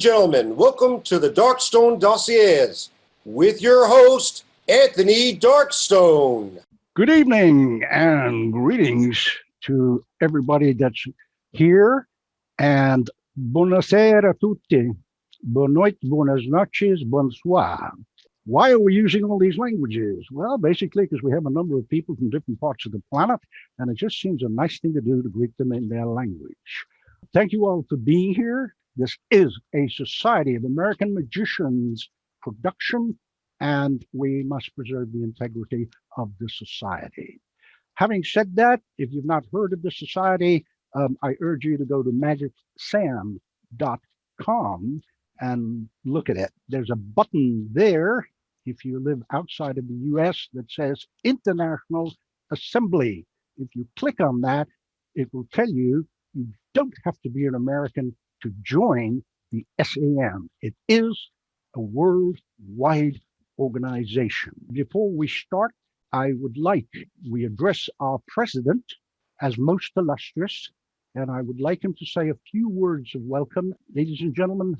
and gentlemen, welcome to the Darkstone Dossiers with your host, Anthony Darkstone. Good evening and greetings to everybody that's here, and buonasera a tutti, bonne nuit, buenas noches, bonsoir. Why are we using all these languages? Well, basically because we have a number of people from different parts of the planet, and it just seems a nice thing to do to greet them in their language. Thank you all for being here. This is a Society of American Magicians production, and we must preserve the integrity of the society. Having said that, if you've not heard of the society, I urge you to go to magicsam.com and look at it. There's a button there, if you live outside of the US, that says International Assembly. If you click on that, it will tell you you don't have to be an American to join the SAM. It is a worldwide organization. Before we start, I would like we address our president as most illustrious, and I would like him to say a few words of welcome. Ladies and gentlemen,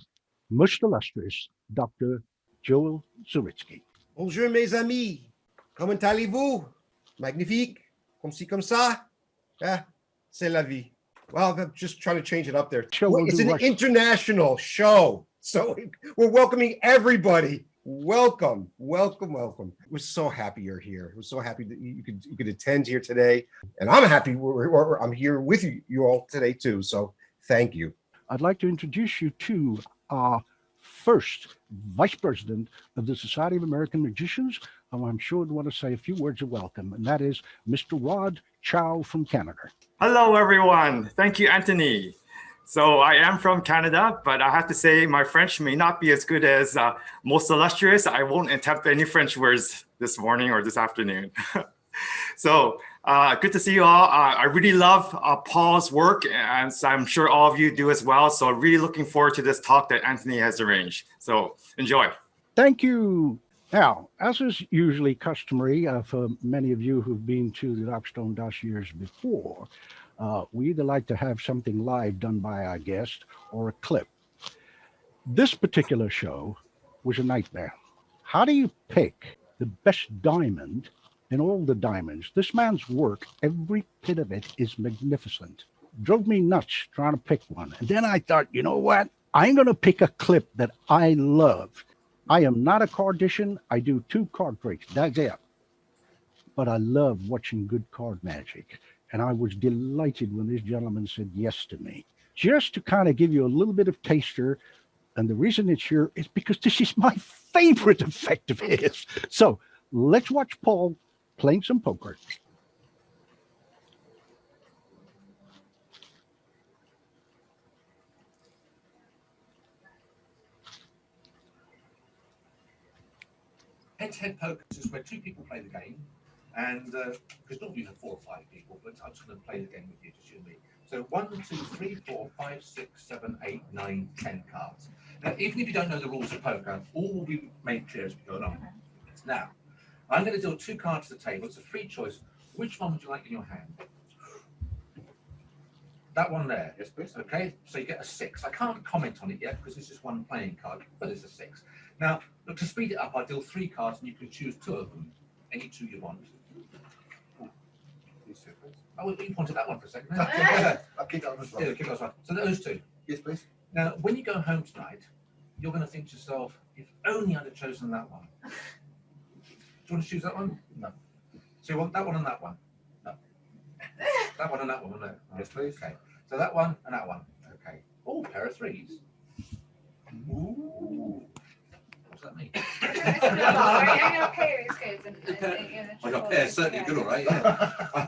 most illustrious Dr. Joel Zawitsky. Bonjour mes amis, comment allez-vous? Magnifique, comme ci comme ça. Ah, c'est la vie. Well, I'm just trying to change it up there. It's an international show, so we're welcoming everybody. Welcome. We're so happy you're here. We're so happy that you could attend here today, and I'm happy I'm here with you all today too. So thank you. I'd like to introduce you to our first vice president of the Society of American Magicians, who I'm sure would want to say a few words of welcome, and that is Mr. Rod Chow from Canada. Hello, everyone. Thank you, Anthony. So I am from Canada, but I have to say my French may not be as good as most illustrious. I won't attempt any French words this morning or this afternoon. So good to see you all. I really love Paul's work, and I'm sure all of you do as well. So really looking forward to this talk that Anthony has arranged. So enjoy. Thank you. Now, as is usually customary for many of you who've been to the Darkstone Dossiers before, we either like to have something live done by our guest or a clip. This particular show was a nightmare. How do you pick the best diamond in all the diamonds? This man's work, every bit of it is magnificent. Drove me nuts trying to pick one. And then I thought, you know what? I'm going to pick a clip that I love. I am not a cardician. I do 2 card tricks. That's it. But I love watching good card magic. And I was delighted when this gentleman said yes to me. Just to kind of give you a little bit of taster. And the reason it's here is because this is my favorite effect of his. So let's watch Paul playing some poker. Head-to-head poker is where 2 people play the game, and because normally you have 4 or 5 people, but I'm just going to play the game with you, just you and me. So 1, 2, 3, 4, 5, 6, 7, 8, 9, 10 cards. Now, even if you don't know the rules of poker, all will be made clear as we go along. Now, I'm going to deal 2 cards to the table. It's a free choice. Which one would you like in your hand? That one there. Yes, please. Okay, so you get a 6. I can't comment on it yet because it's just one playing card, but it's a 6. Now, look, to speed it up, I deal 3 cards and you can choose 2 of them. Any 2 you want. Oh, you wanted that one for a second. I'll keep that one as well. Yeah, keep that one. So those 2. Yes, please. Now, when you go home tonight, you're going to think to yourself, if only I'd have chosen that one. Do you want to choose that one? No. So you want that one and that one? No. That one and that one? No. Yes, please. Okay. So that one and that one. Okay. Oh, pair of 3s. Ooh. What does that mean? I know pair is good. I got pair, certainly good, all right. Yeah.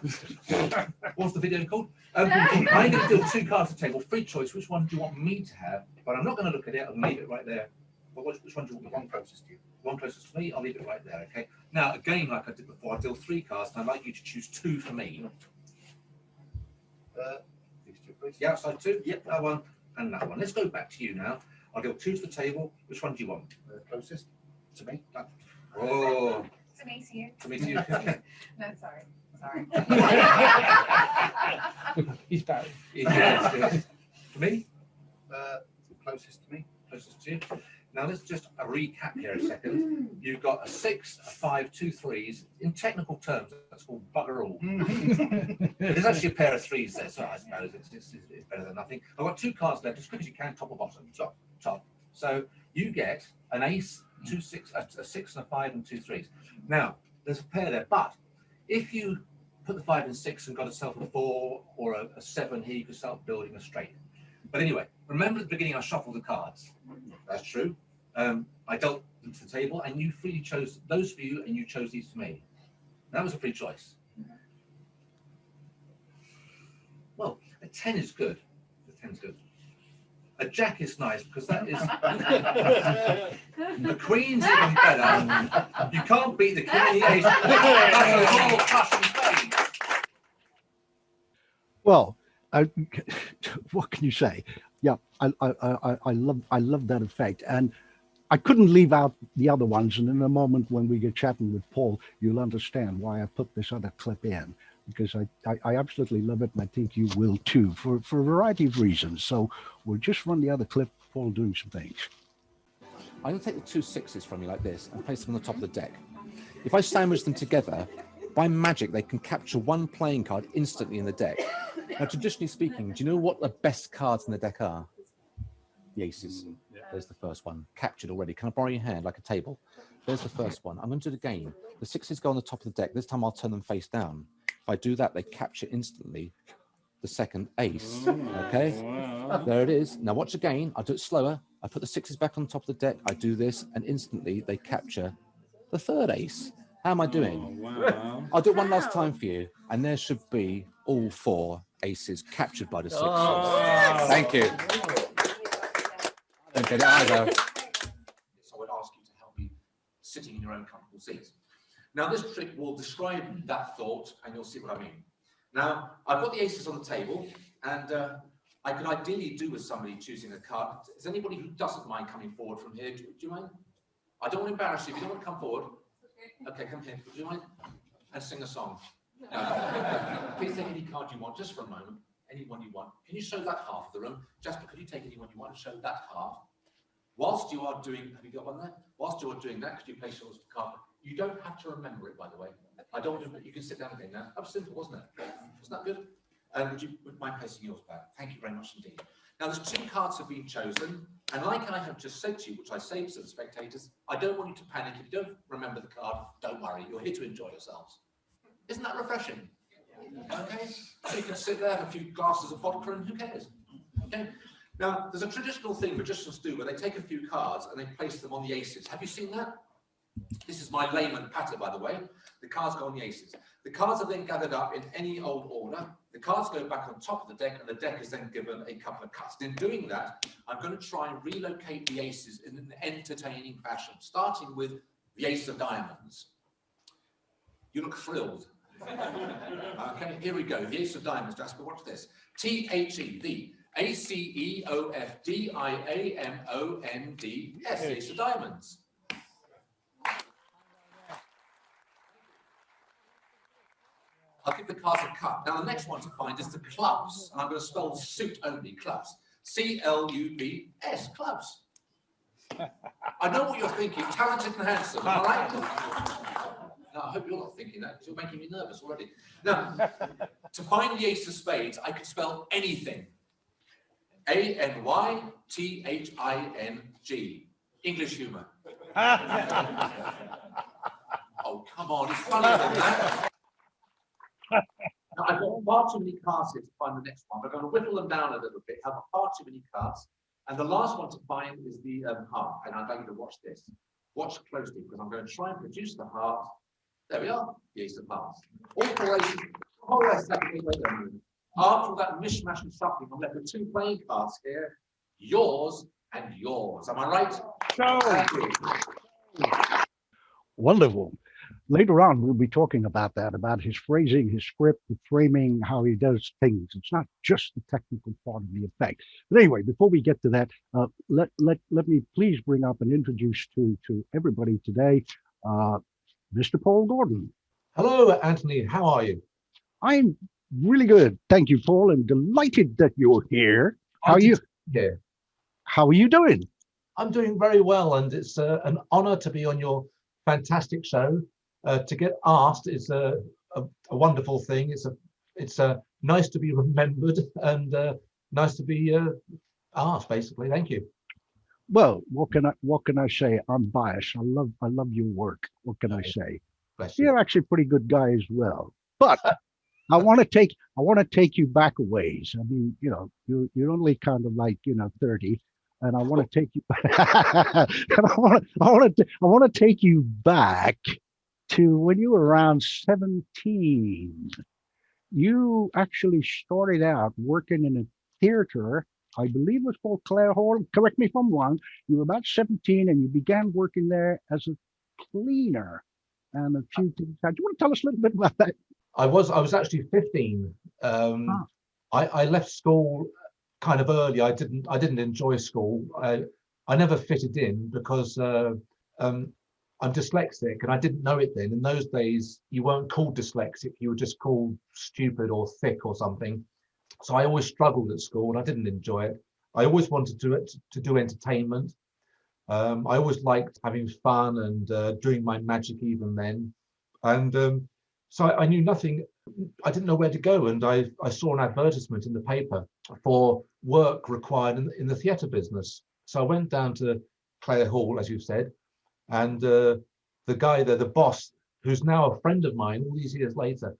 What's the video called? I'm going to deal 2 cards to the table, free choice. Which one do you want me to have? But I'm not going to look at it. I'll leave it right there. But which one do you want? The one closest to you. One closest to me. I'll leave it right there. Okay. Now, again, like I did before, I deal 3 cards, and I'd like you to choose 2 for me. These 2, please. The outside 2. Yep. That one and that one. Let's go back to you now. I'll deal 2 to the table. Which one do you want? Closest to me. That. Oh. To me to you. To me to you. No, sorry. He's bad. Yes. To me? Closest to me. closest to you. Now let's just a recap here a second. You've got a 6, a 5, 2 3s. In technical terms, that's called bugger all. There's actually a pair of 3s there, so I suppose it's better than nothing. I've got 2 cards left, as quick as you can, top or bottom, top. So you get an ace, 2 6, a 6 and a 5 and 2 3s. Now there's a pair there, but if you put the 5 and 6 and got yourself a 4 or a 7 here, you could start building a straight. But anyway, remember at the beginning I shuffled the cards. That's true. I dealt them to the table, and you freely chose those for you, and you chose these for me. That was a free choice. Well, a 10 is good. A 10 is good. A jack is nice because that is. The queen's even better. You can't beat the king and the ace. That's a royal crushing fade. Well, what can you say? Yeah, I love that effect, and I couldn't leave out the other ones. And in a moment when we get chatting with Paul, you'll understand why I put this other clip in, because I absolutely love it, and I think you will too, for a variety of reasons. So we'll just run the other clip, Paul doing some things. I'm going to take the 2 6s from you like this and place them on the top of the deck. If I sandwich them together, by magic, they can capture 1 playing card instantly in the deck. Now, traditionally speaking, do you know what the best cards in the deck are? The aces. There's the first one, captured already. Can I borrow your hand like a table? There's the first one. I'm going to do it again. The 6s go on the top of the deck. This time I'll turn them face down. If I do that, they capture instantly the second ace. Okay, there it is. Now watch again. I'll do it slower. I put the 6s back on top of the deck. I do this, and instantly they capture the third ace. How am I doing? Wow. I'll do it one last time for you, and there should be all 4 aces captured by the 6s. Oh. Thank you. I don't get it either. So I would ask you to help me sitting in your own comfortable seats. Now this trick will describe that thought, and you'll see what I mean. Now I've got the aces on the table, and I could ideally do with somebody choosing a card. Is anybody who doesn't mind coming forward from here? Do you mind? I don't want to embarrass you. If you don't want to come forward, okay, come here. Do you mind? And sing a song. Please take any card you want, just for a moment. Anyone you want. Can you show that half of the room? Jasper, could you take anyone you want and show that half? Whilst you are doing, have you got one there? Whilst you are doing that, could you place yours to card? You don't have to remember it, by the way. I don't want to, you can sit down again now. That was simple, wasn't it? Wasn't that good? Would mind placing yours back? Thank you very much indeed. Now, there's 2 cards have been chosen, and like I have just said to you, which I say to the spectators, I don't want you to panic. If you don't remember the card, don't worry. You're here to enjoy yourselves. Isn't that refreshing? Okay, so you can sit there, have a few glasses of vodka, and who cares? Okay. Now, there's a traditional thing magicians do where they take a few cards and they place them on the aces. Have you seen that? This is my layman patter, by the way. The cards go on the aces. The cards are then gathered up in any old order. The cards go back on top of the deck, and the deck is then given a couple of cuts. In doing that, I'm going to try and relocate the aces in an entertaining fashion, starting with the ace of diamonds. You look thrilled. Okay, here we go. The ace of diamonds, Jasper, watch this. T-H-E, the A-C-E-O-F-D-I-A-M-O-N-D-S, ace of diamonds. I'll give the cards a cut. Now, the next one to find is the clubs. And I'm going to spell the suit only, clubs. C-L-U-B-S, clubs. I know what you're thinking, talented and handsome, all right? No, I hope you're not thinking that, because you're making me nervous already. Now, to find the ace of spades, I could spell anything. A-N-Y-T-H-I-N-G. English humour. Oh, come on, it's funnier than that. Now, I've got far too many cards here to find the next one. I'm going to whittle them down a little bit. I've got far too many cards. And the last one to find is the heart. And I'd like you to watch this. Watch closely, because I'm going to try and produce the heart. There we are, the ace of hearts. All 4 aces. Oh, yes, after all that mishmash and shuffling, I'm left with 2 playing cards here. Yours and yours. Am I right? Wonderful. Later on, we'll be talking about that, about his phrasing, his script, the framing, how he does things. It's not just the technical part of the effect. But anyway, before we get to that, let me please bring up and introduce to everybody today, Mr. Paul Gordon. Hello, Anthony. How are you? I'm really good. Thank you, Paul, and delighted that you're here. How are you? Here. How are you doing? I'm doing very well, and it's an honor to be on your fantastic show. To get asked is a wonderful thing. It's nice to be remembered and nice to be asked. Basically, thank you. Well, what can I say? I'm biased. I love your work. What can I say? Bless you. You're actually a pretty good guy as well. But I want to take you back a ways. I mean, you know, you're only kind of like, you know, 30, and I want to take you and I want to take you back to when you were around 17. You actually started out working in a theater, I believe it was called Clare Hall. Correct me if I'm wrong. You were about 17 and you began working there as a cleaner and a few things. Do you want to tell us a little bit about that? I was actually 15. I left school kind of early. I didn't enjoy school. I never fitted in because I'm dyslexic, and I didn't know it then. In those days, you weren't called dyslexic; you were just called stupid or thick or something. So I always struggled at school, and I didn't enjoy it. I always wanted to do entertainment. I always liked having fun and doing my magic even then. And so I knew nothing. I didn't know where to go, and I saw an advertisement in the paper for work required in the theatre business. So I went down to Clare Hall, as you said, and the guy there, the boss, who's now a friend of mine all these years later,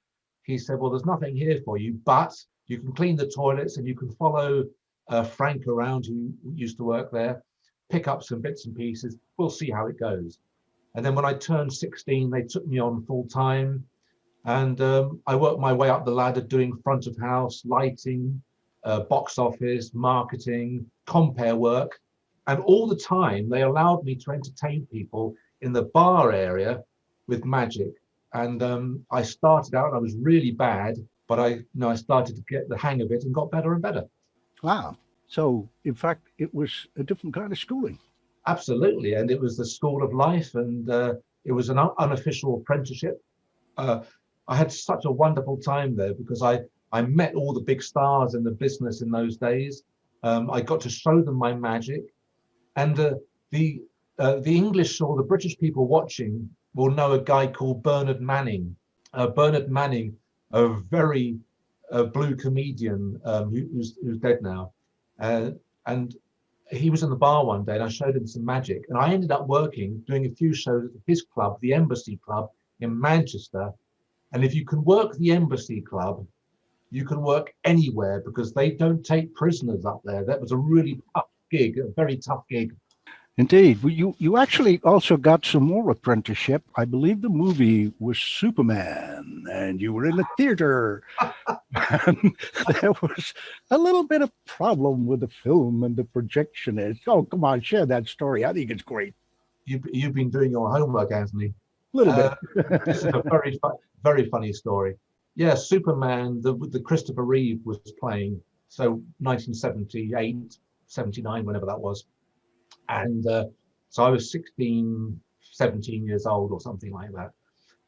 he said, well, there's nothing here for you, but you can clean the toilets and you can follow Frank around, who used to work there, pick up some bits and pieces. We'll see how it goes. And then when I turned 16, they took me on full time. And I worked my way up the ladder doing front of house, lighting, box office, marketing, compere work. And all the time, they allowed me to entertain people in the bar area with magic. And I started out, I was really bad, but I started to get the hang of it and got better and better. Wow. So, in fact, it was a different kind of schooling. Absolutely. And it was the school of life, and it was an unofficial apprenticeship. I had such a wonderful time there because I met all the big stars in the business in those days. I got to show them my magic. And the English or the British people watching will know a guy called Bernard Manning. Bernard Manning, a very blue comedian who's dead now. And he was in the bar one day and I showed him some magic. And I ended up doing a few shows at his club, the Embassy Club in Manchester. And if you can work the Embassy Club, you can work anywhere because they don't take prisoners up there. That was a really tough gig, a very tough gig. Indeed. Well, you actually also got some more apprenticeship. I believe the movie was Superman, and you were in the theater. And there was a little bit of problem with the film and the projectionist. Oh, come on, share that story. I think it's great. You've been doing your homework, Anthony. A little bit. This is a very funny story. Yeah, Superman, the Christopher Reeve was playing. So 1978, 79, whenever that was. And so I was 16, 17 years old or something like that.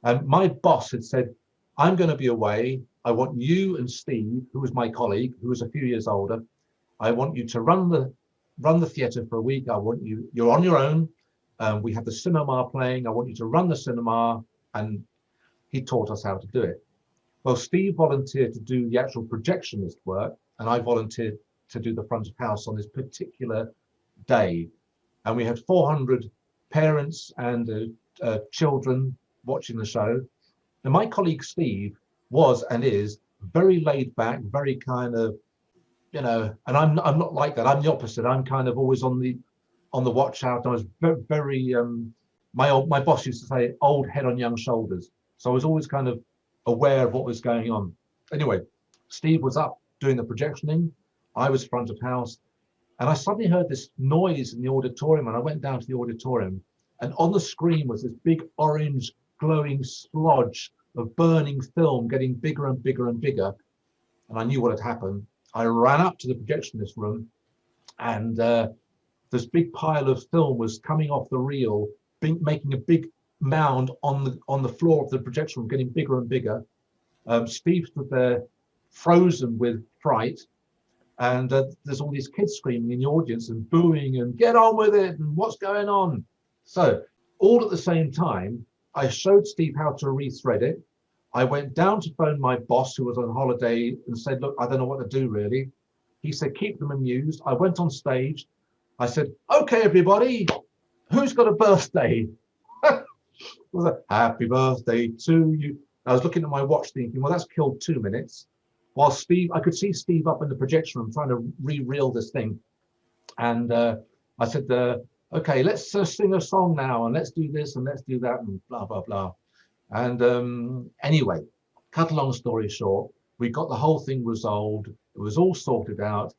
And my boss had said, I'm going to be away. I want you and Steve, who was my colleague, who was a few years older. I want you to run the theatre for a week. You're on your own. We have the cinema playing. I want you to run the cinema. And he taught us how to do it. Well, Steve volunteered to do the actual projectionist work, and I volunteered to do the front of house on this particular day. And we had 400 parents and children watching the show. And my colleague Steve was and is very laid back, very kind of, and I'm not like that. I'm the opposite. I'm kind of always on the watch out. I was very my boss used to say, old head on young shoulders. So I was always kind of aware of what was going on. Anyway, Steve was up doing the projectioning. I was front of house. And I suddenly heard this noise in the auditorium, and I went down to the auditorium, and on the screen was this big orange glowing splodge of burning film getting bigger and bigger and bigger. And I knew what had happened. I ran up to the projectionist room, and this big pile of film was coming off the reel, making a big mound on the floor of the projection room, getting bigger and bigger. Steve stood there frozen with fright. And there's all these kids screaming in the audience and booing and get on with it and what's going on. So all at the same time, I showed Steve how to rethread it. I went down to phone my boss who was on holiday and said, look, I don't know what to do really. He said, keep them amused. I went on stage. I said, okay, everybody, who's got a birthday? Was a happy birthday to you. I was looking at my watch thinking, well, that's killed 2 minutes. While Steve, I could see Steve up in the projection room trying to re-reel this thing. And I said, okay, let's sing a song now and let's do this and let's do that and blah, blah, blah. And anyway, cut a long story short, we got the whole thing resolved. It was all sorted out.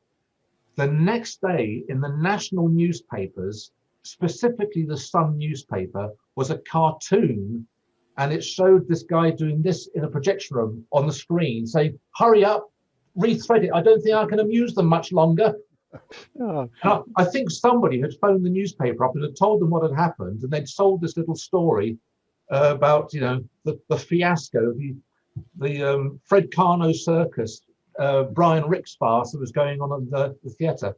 The next day in the national newspapers, specifically the Sun newspaper, was a cartoon, and it showed this guy doing this in a projection room on the screen saying, hurry up, rethread it. I don't think I can amuse them much longer. Oh, I think somebody had phoned the newspaper up and had told them what had happened, and they'd sold this little story about, you know, the fiasco, the Fred Carno circus, Brian Ricks farce that was going on at the theatre.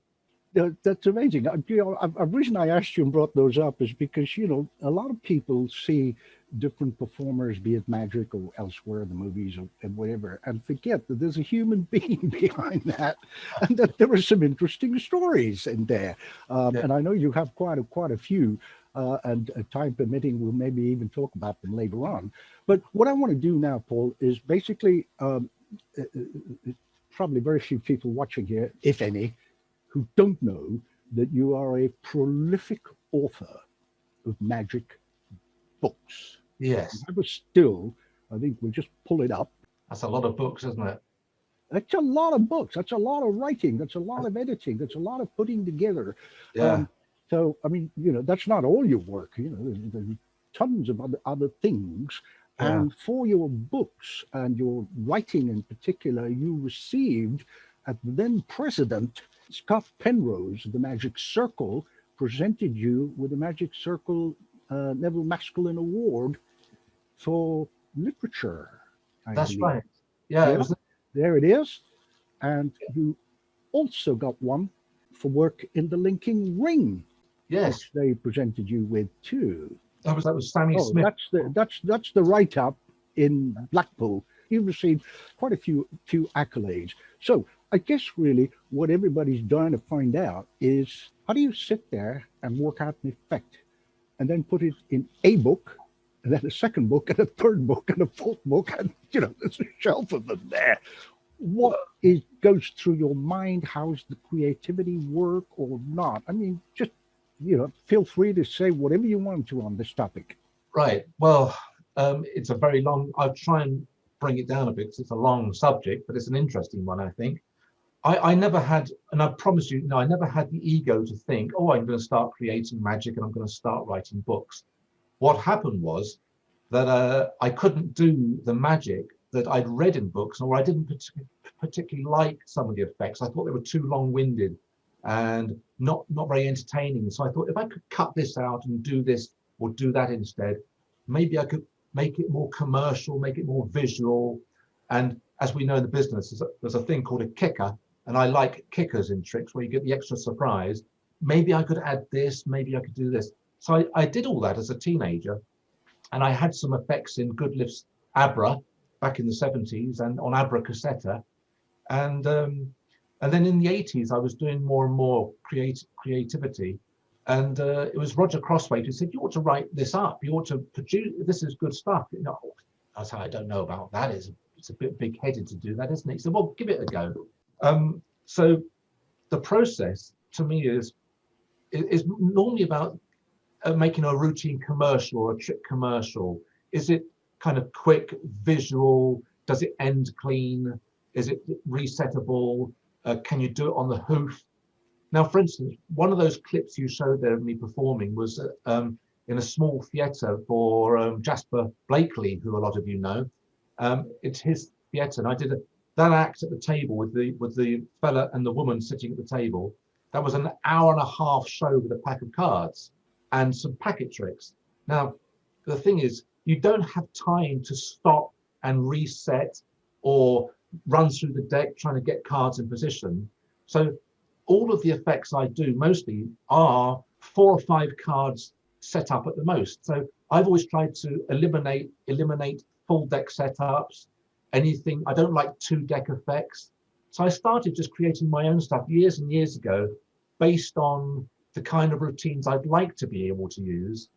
that's amazing. You know, a reason I asked you and brought those up is because, you know, a lot of people see different performers, be it magic or elsewhere in the movies or and whatever, and forget that there's a human being behind that, and that there are some interesting stories in there. And I know you have quite a few, and time permitting, we'll maybe even talk about them later on. But what I want to do now, Paul, is basically probably very few people watching here, if any, who don't know that you are a prolific author of magic books. Yes. That was still, I think we'll just pull it up. That's a lot of books, isn't it? That's a lot of books. That's a lot of writing. That's a lot of editing. That's a lot of putting together. Yeah. So, I mean, you know, that's not all your work. You know, there's tons of other things. Yeah. And for your books and your writing in particular, you received at the then president, Scott Penrose of the Magic Circle, presented you with the Magic Circle Neville Maskelyne Award for literature. I That's believe. right. Yeah, Yeah. it was. There it is. And you also got one for work in the Linking Ring, Yes, which they presented you with too. that was Sammy Oh, Smith. that's the write-up in Blackpool. You received quite a few accolades. So I guess really what everybody's dying to find out is, how do you sit there and work out an effect and then put it in a book, and then a second book, and a third book, and a fourth book, and you know, there's a shelf of them there. What goes through your mind? How's the creativity work or not? I mean, just, you know, feel free to say whatever you want to on this topic. Right. Well, it's a very long. I'll try and bring it down a bit because it's a long subject, but it's an interesting one, I think. I never had, and I promise you, no, I never had the ego to think, oh, I'm going to start creating magic and I'm going to start writing books. What happened was that I couldn't do the magic that I'd read in books, or I didn't particularly like some of the effects. I thought they were too long-winded and not very entertaining. So I thought, if I could cut this out and do this or do that instead, maybe I could make it more commercial, make it more visual. And as we know in the business, there's a thing called a kicker, and I like kickers in tricks where you get the extra surprise. Maybe I could add this, maybe I could do this. So I did all that as a teenager, and I had some effects in Goodliff's Abra back in the 70s and on Abra Cassetta. And then in the 80s, I was doing more and more creativity. And it was Roger Crosswaite who said, you ought to write this up. You ought to produce, this is good stuff. You know, I was like, I don't know about that. It's a bit big-headed to do that, isn't it? He said, well, give it a go. So the process to me is normally about making a routine commercial or a trick commercial. Is it kind of quick, visual? Does it end clean? Is it resettable? Can you do it on the hoof? Now, for instance, one of those clips you showed there of me performing was in a small theatre for Jasper Blakely, who a lot of you know. It's his theatre, and I did that act at the table with the fella and the woman sitting at the table. That was an hour and a half show with a pack of cards and some packet tricks. Now, the thing is, you don't have time to stop and reset or run through the deck trying to get cards in position. So all of the effects I do mostly are 4 or 5 cards set up at the most. So I've always tried to eliminate full deck setups, anything. I don't like 2 deck effects. So I started just creating my own stuff years and years ago based on the kind of routines I'd like to be able to use.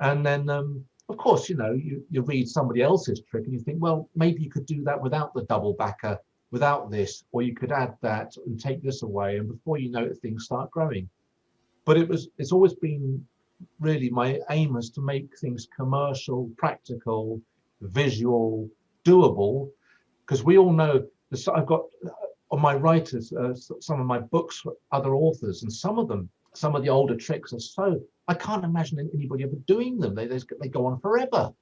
And then, of course, you know, you read somebody else's trick and you think, well, maybe you could do that without the double backer, without this, or you could add that and take this away. And before you know it, things start growing. But it's always been really my aim is to make things commercial, practical, visual, doable, because we all know this. I've got on my writers some of my books for other authors, and some of the older tricks are so I can't imagine anybody ever doing them. They go on forever,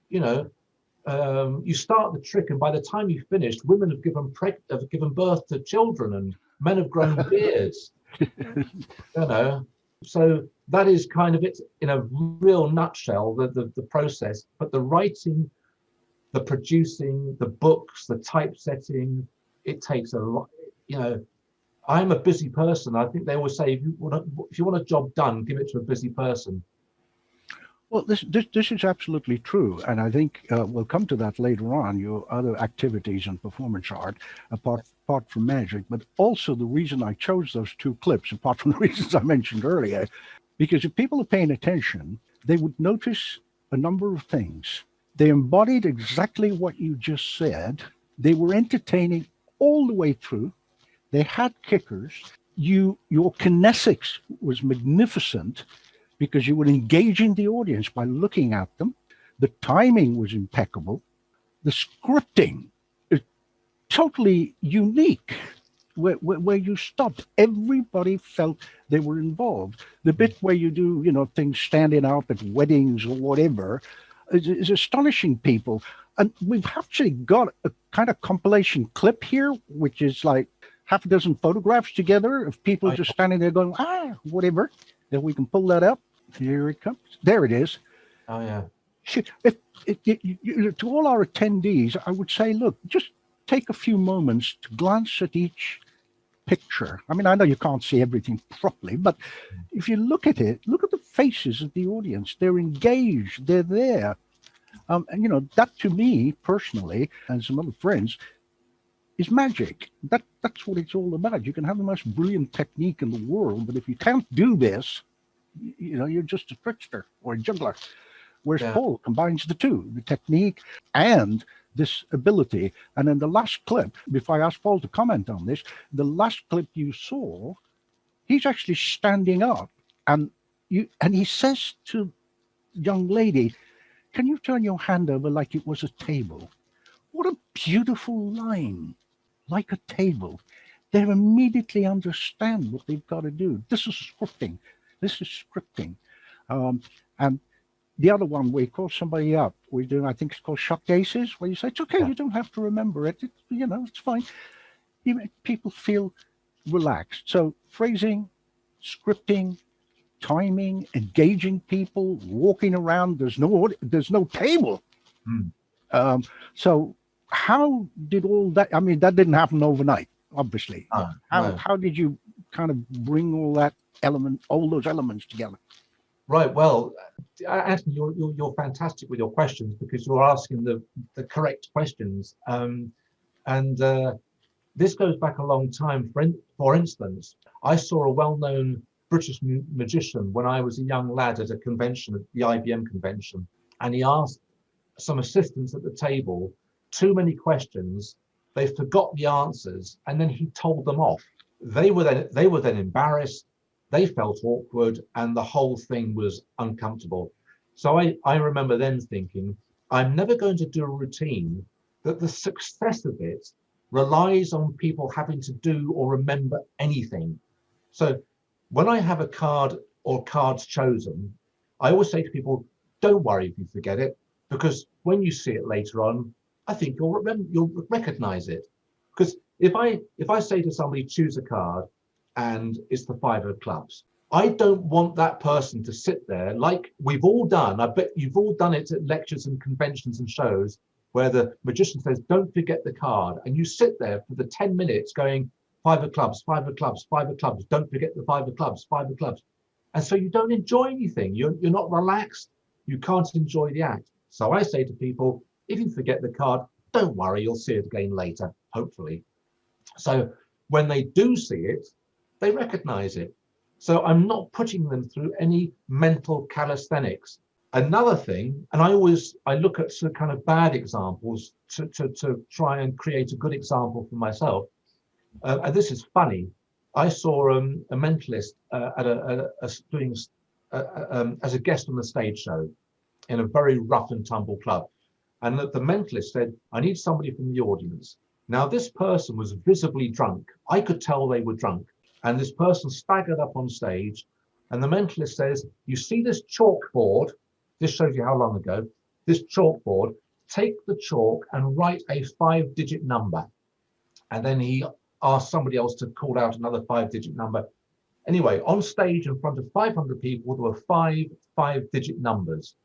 you know. You start the trick, and by the time you finished, women have given birth to children, and men have grown beards. You know, so that is kind of it in a real nutshell. The process, but the writing, the producing, the books, the typesetting, it takes a lot. You know, I'm a busy person. I think they always say if you want a job done, give it to a busy person. Well, this is absolutely true, and I think we'll come to that later on. Your other activities in performance art, apart from magic, but also the reason I chose those 2 clips, apart from the reasons I mentioned earlier, because if people are paying attention, they would notice a number of things. They embodied exactly what you just said. They were entertaining all the way through. They had kickers. Your kinesics was magnificent, because you were engaging the audience by looking at them. The timing was impeccable. The scripting is totally unique, where you stopped. Everybody felt they were involved. The bit where you do, you know, things standing up at weddings or whatever is astonishing people. And we've actually got a kind of compilation clip here, which is like half a dozen photographs together of people just standing there going, whatever. If we can pull that up. Here it comes. There it is. Oh, yeah. To all our attendees, I would say, look, just take a few moments to glance at each picture. I mean, I know you can't see everything properly, but if you look at it, look at the faces of the audience. They're engaged. They're there. And, you know, that to me personally, and some other friends, is magic. That's what it's all about. You can have the most brilliant technique in the world, but if you can't do this, you know, you're just a trickster or a juggler. Whereas Paul combines the 2, the technique and this ability. And in the last clip, before I ask Paul to comment on this, the last clip you saw, he's actually standing up and he says to the young lady, can you turn your hand over like it was a table? What a beautiful line, like a table. They immediately understand what they've got to do. This is scripting. This is scripting. And the other one, where you call somebody up, we're doing, I think it's called shock aces, where you say, it's okay, you don't have to remember it. You know, it's fine. You make people feel relaxed. So phrasing, scripting, timing, engaging people, walking around, there's no table. So how did all that, I mean, that didn't happen overnight, obviously. How did you kind of bring all those elements together? Right. Well, Anthony, you're fantastic with your questions, because you're asking the correct questions. This goes back a long time. For instance, I saw a well-known British magician when I was a young lad at a convention, at the IBM convention, and he asked some assistants at the table too many questions. They forgot the answers, and then he told them off. They were then embarrassed. They felt awkward, and the whole thing was uncomfortable. So I remember then thinking, I'm never going to do a routine that the success of it relies on people having to do or remember anything. So when I have a card or cards chosen, I always say to people, don't worry if you forget it, because when you see it later on, I think you'll recognize it. Because if I say to somebody, choose a card, and it's the 5 of clubs, I don't want that person to sit there like we've all done. I bet you've all done it at lectures and conventions and shows where the magician says, don't forget the card. And you sit there for the 10 minutes going, 5 of clubs, 5 of clubs, 5 of clubs. Don't forget the 5 of clubs, 5 of clubs. And so you don't enjoy anything. You're not relaxed. You can't enjoy the act. So I say to people, if you forget the card, don't worry, you'll see it again later, hopefully. So when they do see it, they recognize it. So I'm not putting them through any mental calisthenics. Another thing, and I look at some kind of bad examples to try and create a good example for myself. And this is funny. I saw a mentalist doing as a guest on the stage show in a very rough and tumble club. And the mentalist said, I need somebody from the audience. Now, this person was visibly drunk. I could tell they were drunk. And this person staggered up on stage. And the mentalist says, you see this chalkboard? This shows you how long ago. This chalkboard, take the chalk and write a 5-digit number. And then he asked somebody else to call out another 5-digit number. Anyway, on stage in front of 500 people, there were 5-digit numbers.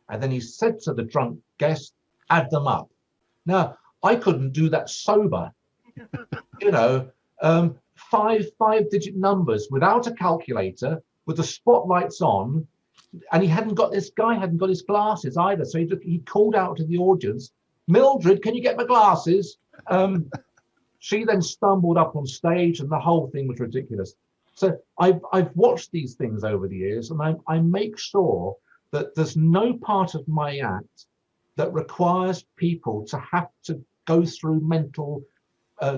And then he said to the drunk guest, add them up. Now, I couldn't do that sober. You know, 5-digit numbers without a calculator, with the spotlights on. And this guy hadn't got his glasses either. So he called out to the audience, Mildred, can you get my glasses? She then stumbled up on stage and the whole thing was ridiculous. So I've watched these things over the years, and I make sure that there's no part of my act that requires people to have to go through mental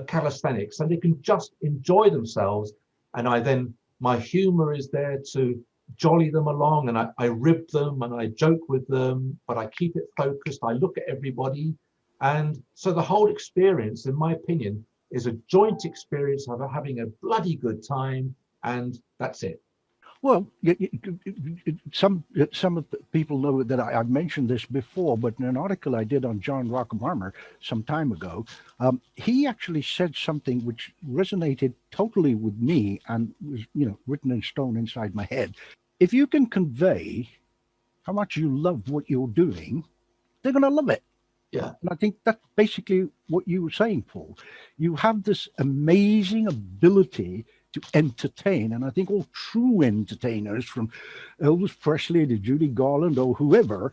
calisthenics, and they can just enjoy themselves. And my humor is there to jolly them along, and I rib them and I joke with them, but I keep it focused. I look at everybody. And so the whole experience, in my opinion, is a joint experience of having a bloody good time, and that's it. Well, some of the people know that I've mentioned this before, but in an article I did on John Rockamarmer some time ago, he actually said something which resonated totally with me and was, written in stone inside my head. If you can convey how much you love what you're doing, they're going to love it. Yeah. And I think that's basically what you were saying, Paul. You have this amazing ability to entertain. And I think all true entertainers, from Elvis Presley to Judy Garland or whoever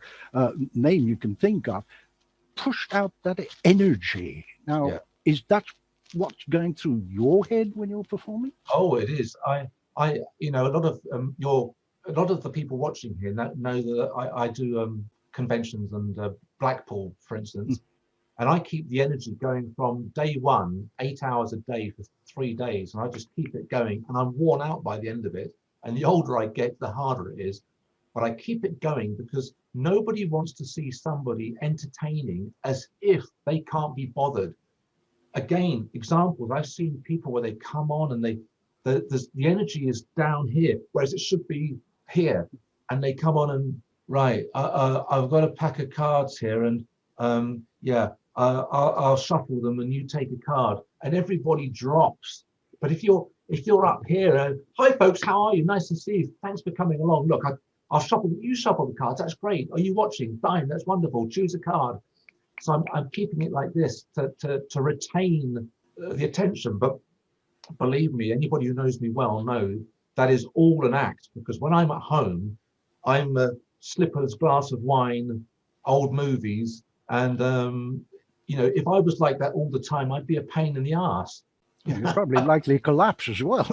name you can think of, pushed out that energy. Now, is that what's going through your head when you're performing? Oh, it is. A lot of the people watching here know that I do conventions and Blackpool, for instance. And I keep the energy going from day one, 8 hours a day for 3 days. And I just keep it going. And I'm worn out by the end of it. And the older I get, the harder it is. But I keep it going because nobody wants to see somebody entertaining as if they can't be bothered. Again, examples, I've seen people where they come on and the energy is down here, whereas it should be here. And they come on and, right, I've got a pack of cards here. And I'll shuffle them and you take a card, and everybody drops. But if you're up here, hi folks, how are you? Nice to see you. Thanks for coming along. Look, I'll shuffle. You shuffle the cards. That's great. Are you watching? Fine. That's wonderful. Choose a card. So I'm keeping it like this to retain the attention. But believe me, anybody who knows me well knows that is all an act, because when I'm at home, I'm slippers, glass of wine, old movies. And, if I was like that all the time, I'd be a pain in the ass. You'd probably likely collapse as well.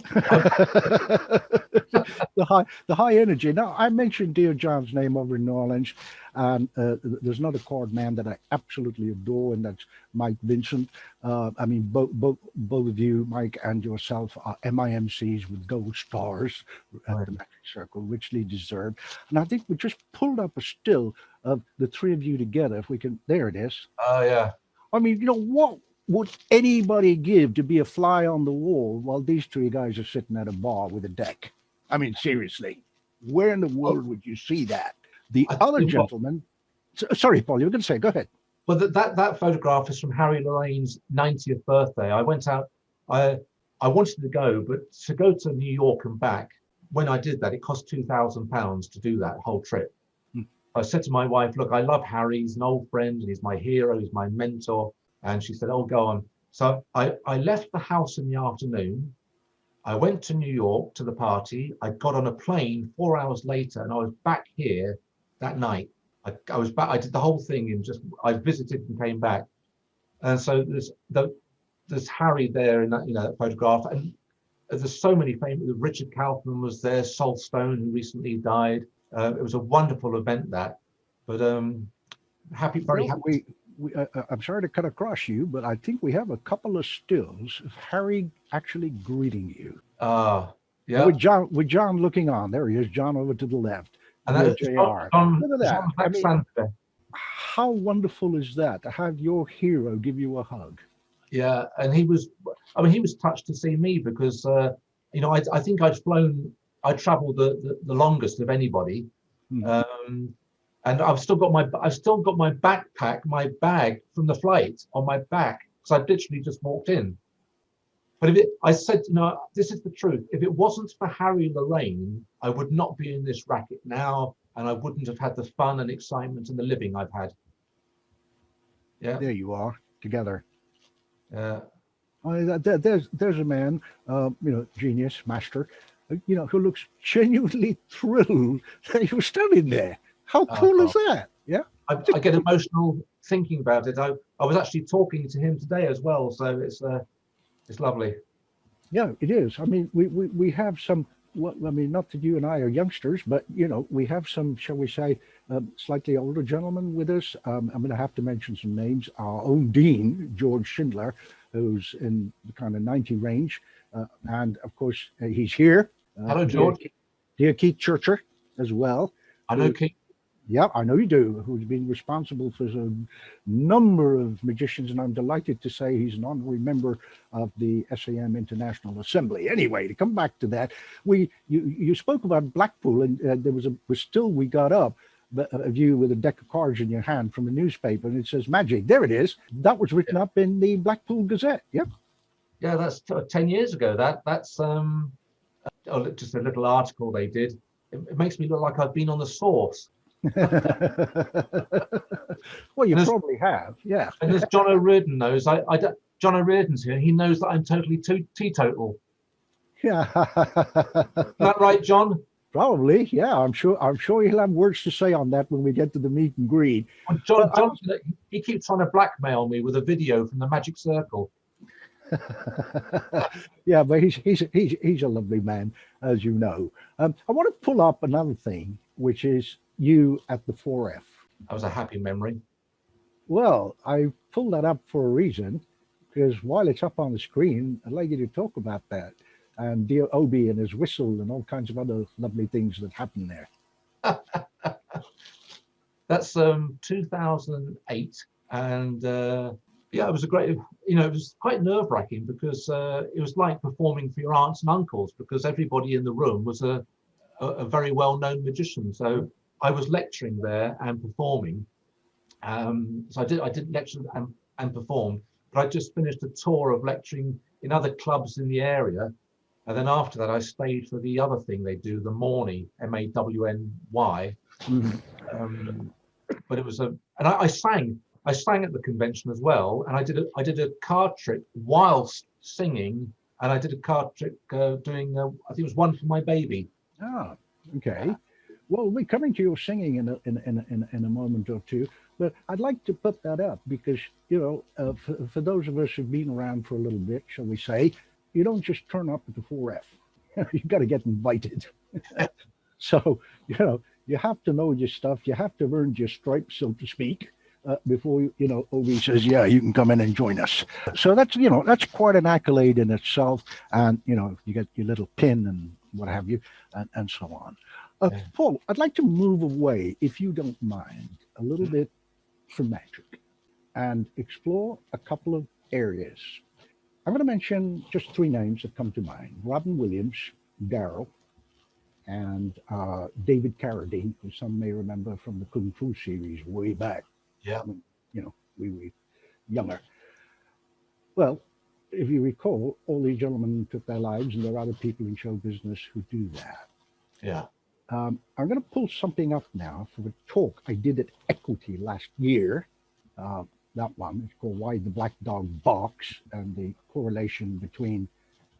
the high energy. Now, I mentioned Dear John's name over in New Orleans, and there's another chord man that I absolutely adore, and that's Mike Vincent. Both of you, Mike and yourself, are MIMCs with gold stars at the Magic Circle, richly deserved. And I think we just pulled up a still of the three of you together. If we can, there it is. Oh, yeah. I mean, what would anybody give to be a fly on the wall while these three guys are sitting at a bar with a deck? I mean, seriously, where in the world would you see that? The other gentleman, sorry, Paul, you were going to say, go ahead. Well, that photograph is from Harry Lorraine's 90th birthday. I went out, I wanted to go, but to go to New York and back, when I did that, it cost £2,000 to do that whole trip. I said to my wife, look, I love Harry. He's an old friend and he's my hero. He's my mentor. And she said, oh, go on. So I left the house in the afternoon. I went to New York to the party. I got on a plane 4 hours later, and I was back here that night. I was back. I did the whole thing in just. I visited and came back, and so there's Harry there in that that photograph, and there's so many famous. Richard Kaufman was there. Sol Stone, who recently died. It was a wonderful event but very happy. I'm sorry to cut across you, but I think we have a couple of stills of Harry actually greeting you. Yeah. With John looking on. There he is, John over to the left. And that JR. John Look at that. Alexander. How wonderful is that to have your hero give you a hug? Yeah, and he was touched to see me because I think I traveled the longest of anybody. And I've still got my backpack, my bag from the flight on my back because I literally just walked in. But I said, this is the truth. If it wasn't for Harry Lorraine, I would not be in this racket now, and I wouldn't have had the fun and excitement and the living I've had. Yeah. There you are, together. Yeah. There's a man, genius, master, who looks genuinely thrilled that he was standing there. How cool is that? Yeah. I get emotional thinking about it. I was actually talking to him today as well, so it's lovely. Yeah, it is. I mean, we have some. Not that you and I are youngsters, but we have some, shall we say, slightly older gentlemen with us. I'm going to have to mention some names. Our own dean, George Schindler, who's in the kind of 90 range, and of course he's here. Hello, George. Dear Keith Churcher as well. I know Keith. Yeah, I know you do, who's been responsible for a number of magicians, and I'm delighted to say he's an honorary member of the SAM International Assembly. Anyway, to come back to that, you spoke about Blackpool, and there was we got up of you with a deck of cards in your hand from a newspaper, and it says magic. There it is. That was written up in the Blackpool Gazette. Yep. Yeah, that's 10 years ago. That's just a little article they did. It makes me look like I've been on the source. Well, you probably have, yeah. And as John O'Riordan knows, John O'Riordan's here. He knows that I'm totally teetotal. Yeah. Is that right, John? Probably, yeah. I'm sure he'll have words to say on that when we get to the meet and greet. Well, John, he keeps trying to blackmail me with a video from the Magic Circle. Yeah, but he's a lovely man, as you know. I want to pull up another thing, which is you at the 4F. That was a happy memory. Well, I pulled that up for a reason, because while it's up on the screen, I'd like you to talk about that and dear Obi and his whistle and all kinds of other lovely things that happened there. That's 2008, and it was a great. It was quite nerve-wracking because it was like performing for your aunts and uncles because everybody in the room was a very well-known magician. So I was lecturing there and performing. So I did lecture and perform, but I just finished a tour of lecturing in other clubs in the area. And then after that, I stayed for the other thing they do, the Mawny, M-A-W-N-Y. But it was and I sang at the convention as well. And I did a card trick whilst singing. And I did a card trick doing, I think it was One for My Baby. Oh, okay. Well, we're coming to your singing in a moment or two, but I'd like to put that up because, for those of us who've been around for a little bit, shall we say, you don't just turn up at the 4F. You've got to get invited. So, you have to know your stuff. You have to have earned your stripes, so to speak, before, Obi says, yeah, you can come in and join us. So that's quite an accolade in itself. And, you get your little pin and what have you, and so on. Paul, I'd like to move away, if you don't mind, a little bit from magic and explore a couple of areas. I'm going to mention just 3 names that come to mind. Robin Williams, Darryl, and David Carradine, who some may remember from the Kung Fu series way back. Yeah. When, we were younger. Well, if you recall, all these gentlemen took their lives, and there are other people in show business who do that. Yeah. I'm going to pull something up now for a talk I did at Equity last year. that one. It's called Why the Black Dog Barks, and the correlation between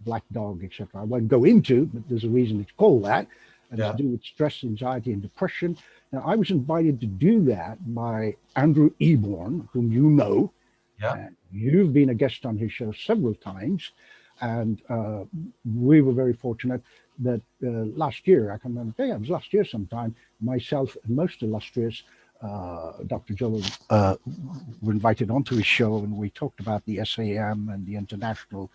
black dog, etc. I won't go into, but there's a reason it's called that, and it's to do with stress, anxiety, and depression. Now, I was invited to do that by Andrew Eborn, whom you know. And you've been a guest on his show several times, and we were very fortunate that last year, I can remember, yeah, it was last year sometime, myself and most illustrious Dr. Joel were invited onto his show, and we talked about the SAM and the international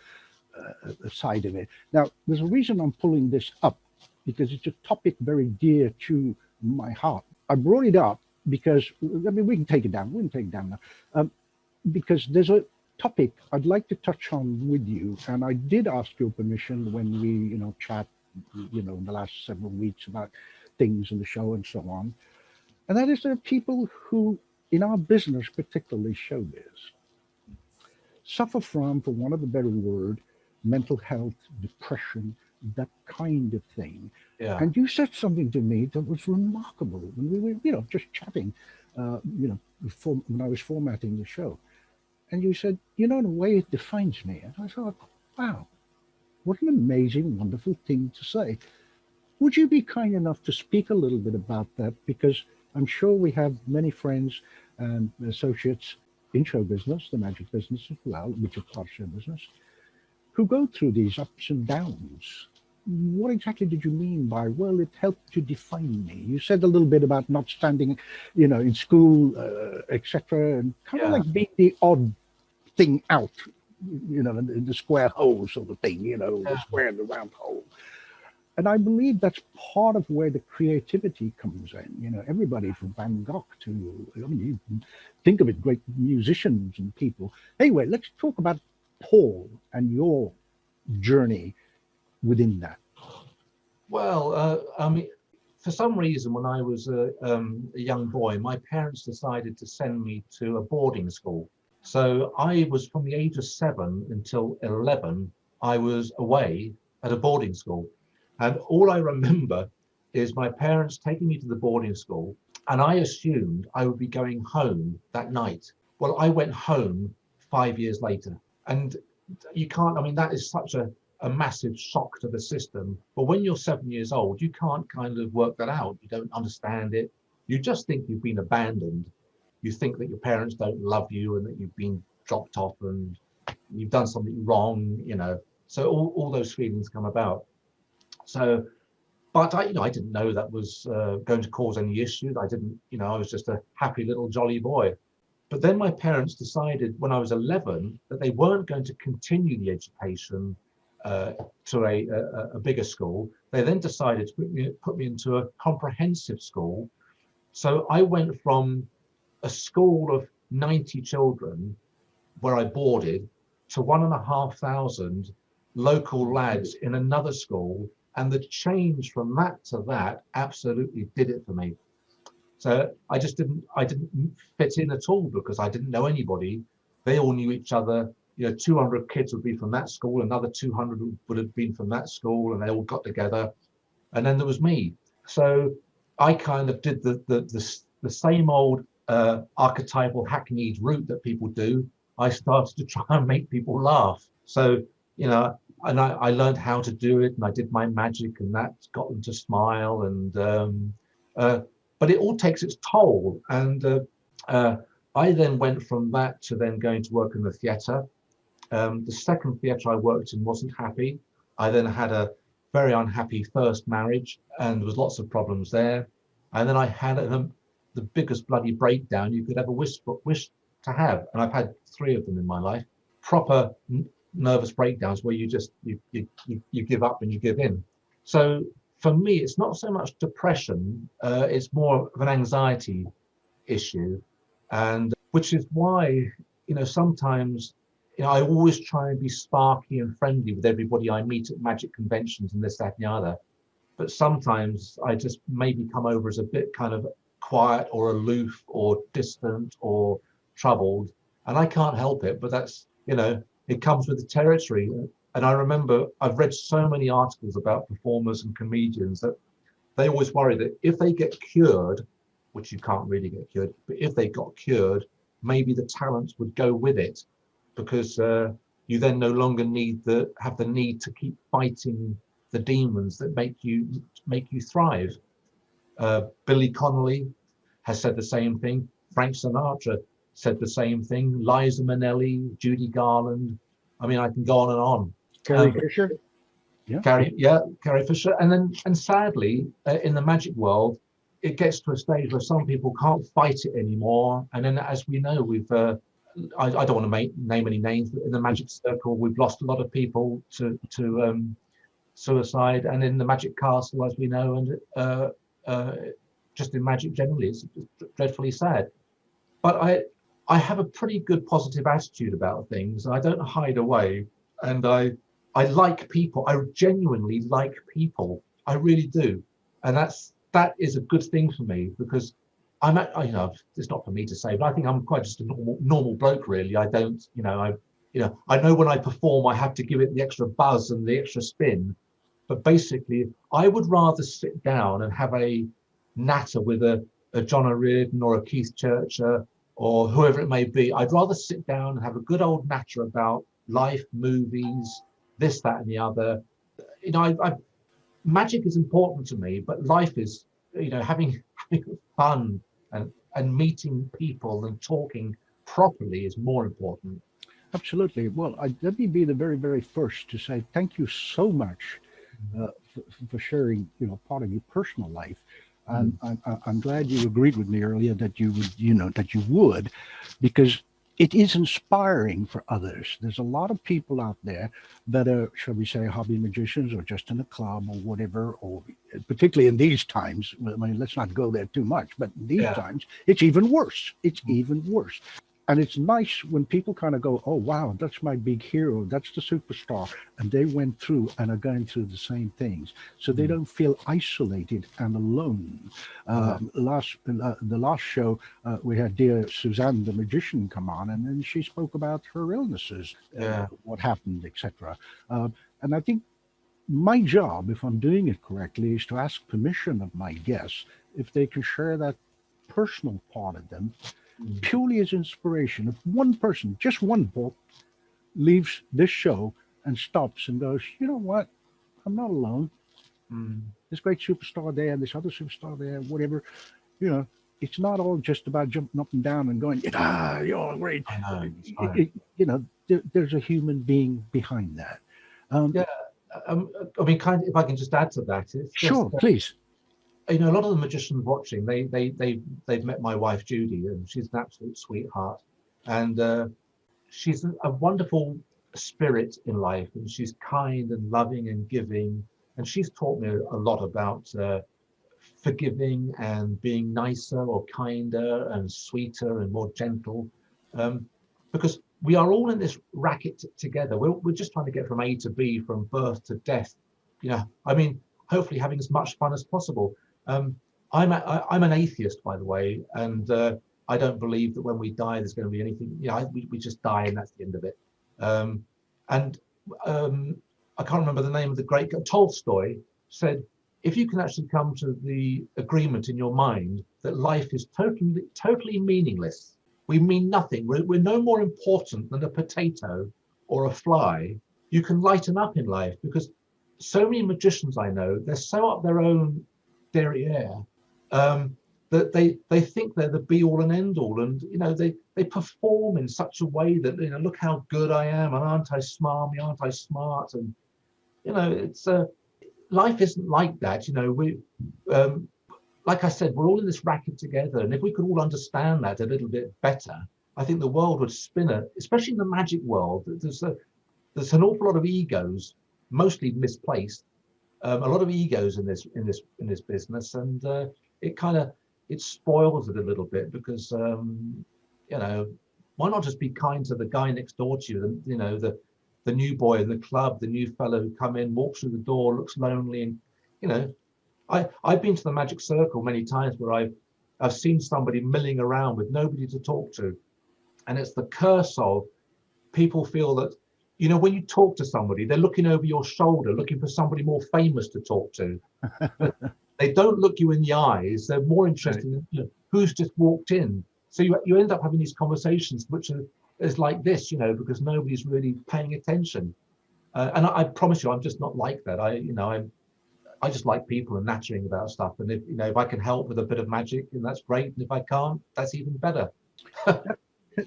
side of it. Now, there's a reason I'm pulling this up, because it's a topic very dear to my heart. I brought it up because, I mean, we can take it down. We can take it down now. Because there's a topic I'd like to touch on with you. And I did ask your permission when we, chat, in the last several weeks about things in the show and so on. And that is, there are people who, in our business, particularly showbiz, suffer from, for want of a better word, mental health, depression, that kind of thing. Yeah. And you said something to me that was remarkable when we were, just chatting, before, when I was formatting the show. And you said, in a way it defines me. And I thought, wow, what an amazing, wonderful thing to say. Would you be kind enough to speak a little bit about that? Because I'm sure we have many friends and associates in show business, the magic business as well, which is part of show business, who go through these ups and downs. What exactly did you mean by, well, it helped to define me? You said a little bit about not standing, in school, etc., and kind of like being the odd thing out, in the square hole sort of thing, the square and the round hole. And I believe that's part of where the creativity comes in. Everybody from Van Gogh to, you think of it, great musicians and people. Anyway, let's talk about Paul and your journey within that. Well, for some reason, when I was a young boy, my parents decided to send me to a boarding school. So I was, from the age of 7 until 11, I was away at a boarding school. And all I remember is my parents taking me to the boarding school, and I assumed I would be going home that night. Well, I went home 5 years later. And you can't, that is such a massive shock to the system. But when you're 7 years old, you can't kind of work that out. You don't understand it. You just think you've been abandoned. You think that your parents don't love you and that you've been dropped off and you've done something wrong, So all those feelings come about. So, but I didn't know that was going to cause any issues. I didn't, I was just a happy little jolly boy. But then my parents decided when I was 11 that they weren't going to continue the education to a bigger school. They then decided to put me into a comprehensive school. So I went from a school of 90 children where I boarded to 1,500 local lads in another school. And the change from that to that absolutely did it for me. So I didn't fit in at all because I didn't know anybody. They all knew each other. 200 kids would be from that school, another 200 would have been from that school, and they all got together. And then there was me. So I kind of did the same old archetypal hackneyed route that people do. I started to try and make people laugh. So, and I learned how to do it, and I did my magic, and that got them to smile. And but it all takes its toll. And I then went from that to then going to work in the theatre. The second theatre I worked in wasn't happy. I then had a very unhappy first marriage, and there was lots of problems there. And then I had the biggest bloody breakdown you could ever wish to have, and I've had 3 of them in my life. Proper nervous breakdowns where you just you give up and you give in. So for me, it's not so much depression; it's more of an anxiety issue, and which is why sometimes I always try and be sparky and friendly with everybody I meet at magic conventions and this, that, and the other. But sometimes I just maybe come over as a bit kind of quiet or aloof or distant or troubled, and I can't help it. But that's it comes with the territory. And I remember I've read so many articles about performers and comedians that they always worry that if they get cured, which you can't really get cured, but if they got cured, maybe the talents would go with it, because you then no longer have the need to keep fighting the demons that make you thrive. Billy Connolly has said the same thing. Frank Sinatra said the same thing. Liza Minnelli, Judy Garland. I mean, I can go on and on. Carrie Fisher. Yeah. Carrie Fisher. And sadly, in the magic world, it gets to a stage where some people can't fight it anymore. And then, as we know, I don't want to name any names, but in the magic circle, we've lost a lot of people to suicide, and in the magic castle, as we know, and just in magic generally, it's dreadfully sad. But I have a pretty good positive attitude about things. I don't hide away, and I like people. I genuinely like people. I really do, and that is a good thing for me, because it's not for me to say, but I think I'm quite just a normal bloke, really. I don't, I know when I perform, I have to give it the extra buzz and the extra spin. But basically, I would rather sit down and have a natter with a John O'Riordan or a Keith Churcher or whoever it may be. I'd rather sit down and have a good old natter about life, movies, this, that, and the other. Magic is important to me, but life is, having fun and meeting people and talking properly is more important. Absolutely. Well, let me be the very, very first to say thank you so much for sharing, part of your personal life. And I'm glad you agreed with me earlier that you would, because it is inspiring for others. There's a lot of people out there that are, shall we say, hobby magicians or just in a club or whatever, or particularly in these times. I mean, let's not go there too much, but in these times, it's even worse. It's even worse. And it's nice when people kind of go, oh, wow, that's my big hero. That's the superstar. And they went through and are going through the same things. So they don't feel isolated and alone. The last show, we had dear Suzanne, the magician, come on, and then she spoke about her illnesses, what happened, etc. And I think my job, if I'm doing it correctly, is to ask permission of my guests if they can share that personal part of them, purely as inspiration. If one person, just one book, leaves this show and stops and goes, you know what, I'm not alone. This great superstar there, this other superstar there, whatever, it's not all just about jumping up and down and going, you're great. I know, There's a human being behind that. I mean, if I can just add to that, sure, please. A lot of the magicians watching, they've met my wife Judy, and she's an absolute sweetheart, and she's a wonderful spirit in life, and she's kind and loving and giving, and she's taught me a lot about forgiving and being nicer or kinder and sweeter and more gentle, because we are all in this racket together. We're just trying to get from A to B, from birth to death. I mean, hopefully having as much fun as possible. I'm an atheist, by the way, and I don't believe that when we die there's going to be anything. We just die and that's the end of it. I can't remember the name of the great Tolstoy said, if you can actually come to the agreement in your mind that life is totally meaningless, we mean nothing, we're no more important than a potato or a fly, you can lighten up in life. Because so many magicians I know, they're so up their own derriere that they think they're the be all and end all, and they perform in such a way that look how good I am, and aren't I smarmy, aren't I smart, and it's life isn't like that. We like I said, we're all in this racket together, and if we could all understand that a little bit better, I think the world would spin especially in the magic world. There's an awful lot of egos, mostly misplaced. A lot of egos in this business, and it spoils it a little bit, because why not just be kind to the guy next door to you, the new boy in the club, the new fellow who come in, walks through the door, looks lonely, and I've been to the magic circle many times where I've seen somebody milling around with nobody to talk to, and it's the curse of people feel that when you talk to somebody, they're looking over your shoulder, looking for somebody more famous to talk to. But they don't look you in the eyes. They're more interested in who's just walked in. So you end up having these conversations which is like this, you know, because nobody's really paying attention. And I promise you, I'm just not like that. I just like people and nattering about stuff. And if I can help with a bit of magic, then that's great. And if I can't, that's even better.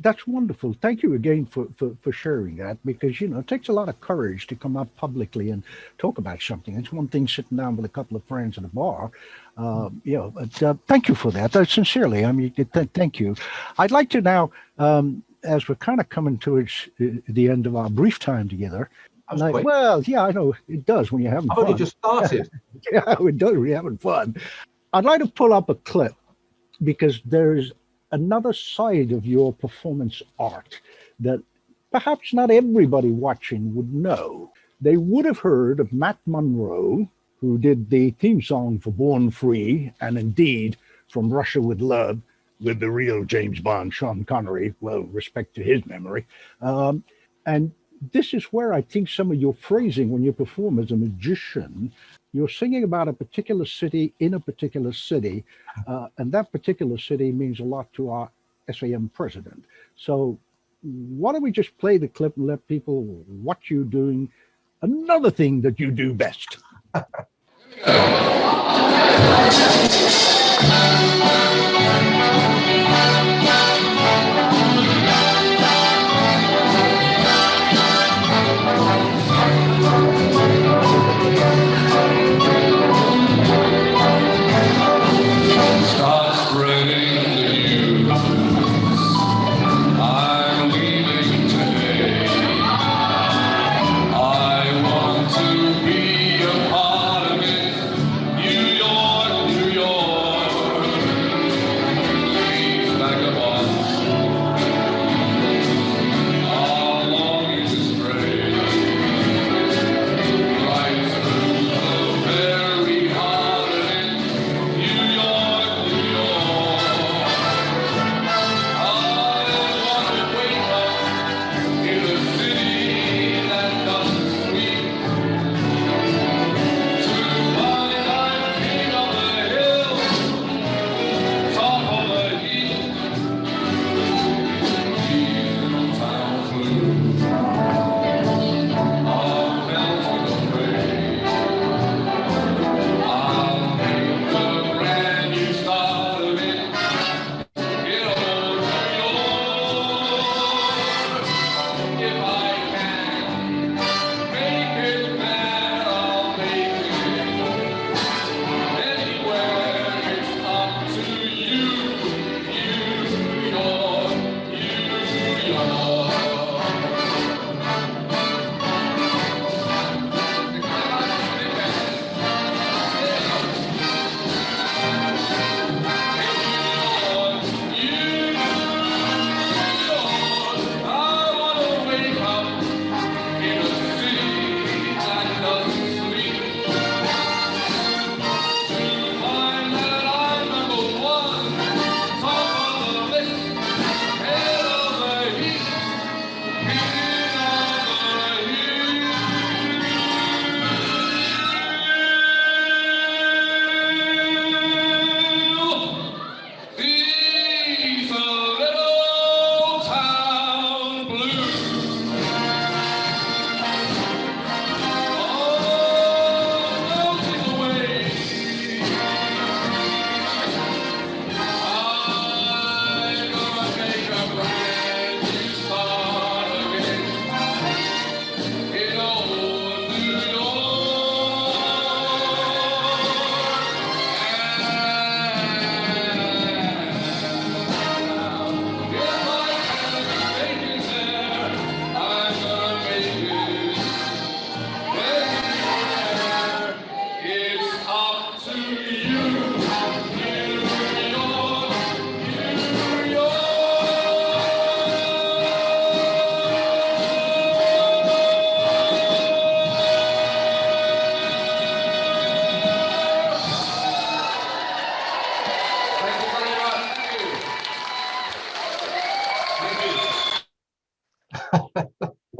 That's wonderful. Thank you again for sharing that, because, it takes a lot of courage to come out publicly and talk about something. It's one thing sitting down with a couple of friends at a bar, but thank you for that. Sincerely, I mean, thank you. I'd like to now, as we're kind of coming towards the end of our brief time together. Well, yeah, I know it does when you're having fun. I've only just started. Yeah, it does when you're having fun. I'd like to pull up a clip, because there's another side of your performance art that perhaps not everybody watching would know. They would have heard of Matt Monroe, who did the theme song for Born Free, and indeed From Russia with Love, with the real James Bond, Sean Connery, well, respect to his memory. And this is where I think some of your phrasing, when you perform as a magician, you're singing about a particular city in a particular city, and that particular city means a lot to our SAM president. So why don't we just play the clip and let people watch you doing another thing that you do best?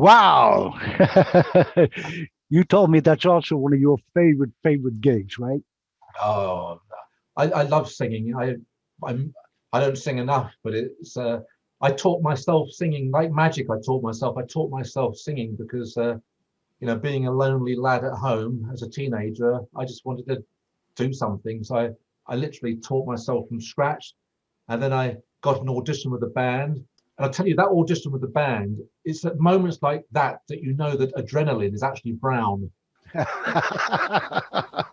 Wow. You told me that's also one of your favorite gigs, right? Oh, I love singing. I don't sing enough, but it's I taught myself singing like magic. I taught myself singing because you know, being a lonely lad at home as a teenager, I just wanted to do something. So I literally taught myself from scratch, and then I got an audition with the band. And I'll tell you, that audition with the band, it's at moments like that that you know that adrenaline is actually brown. I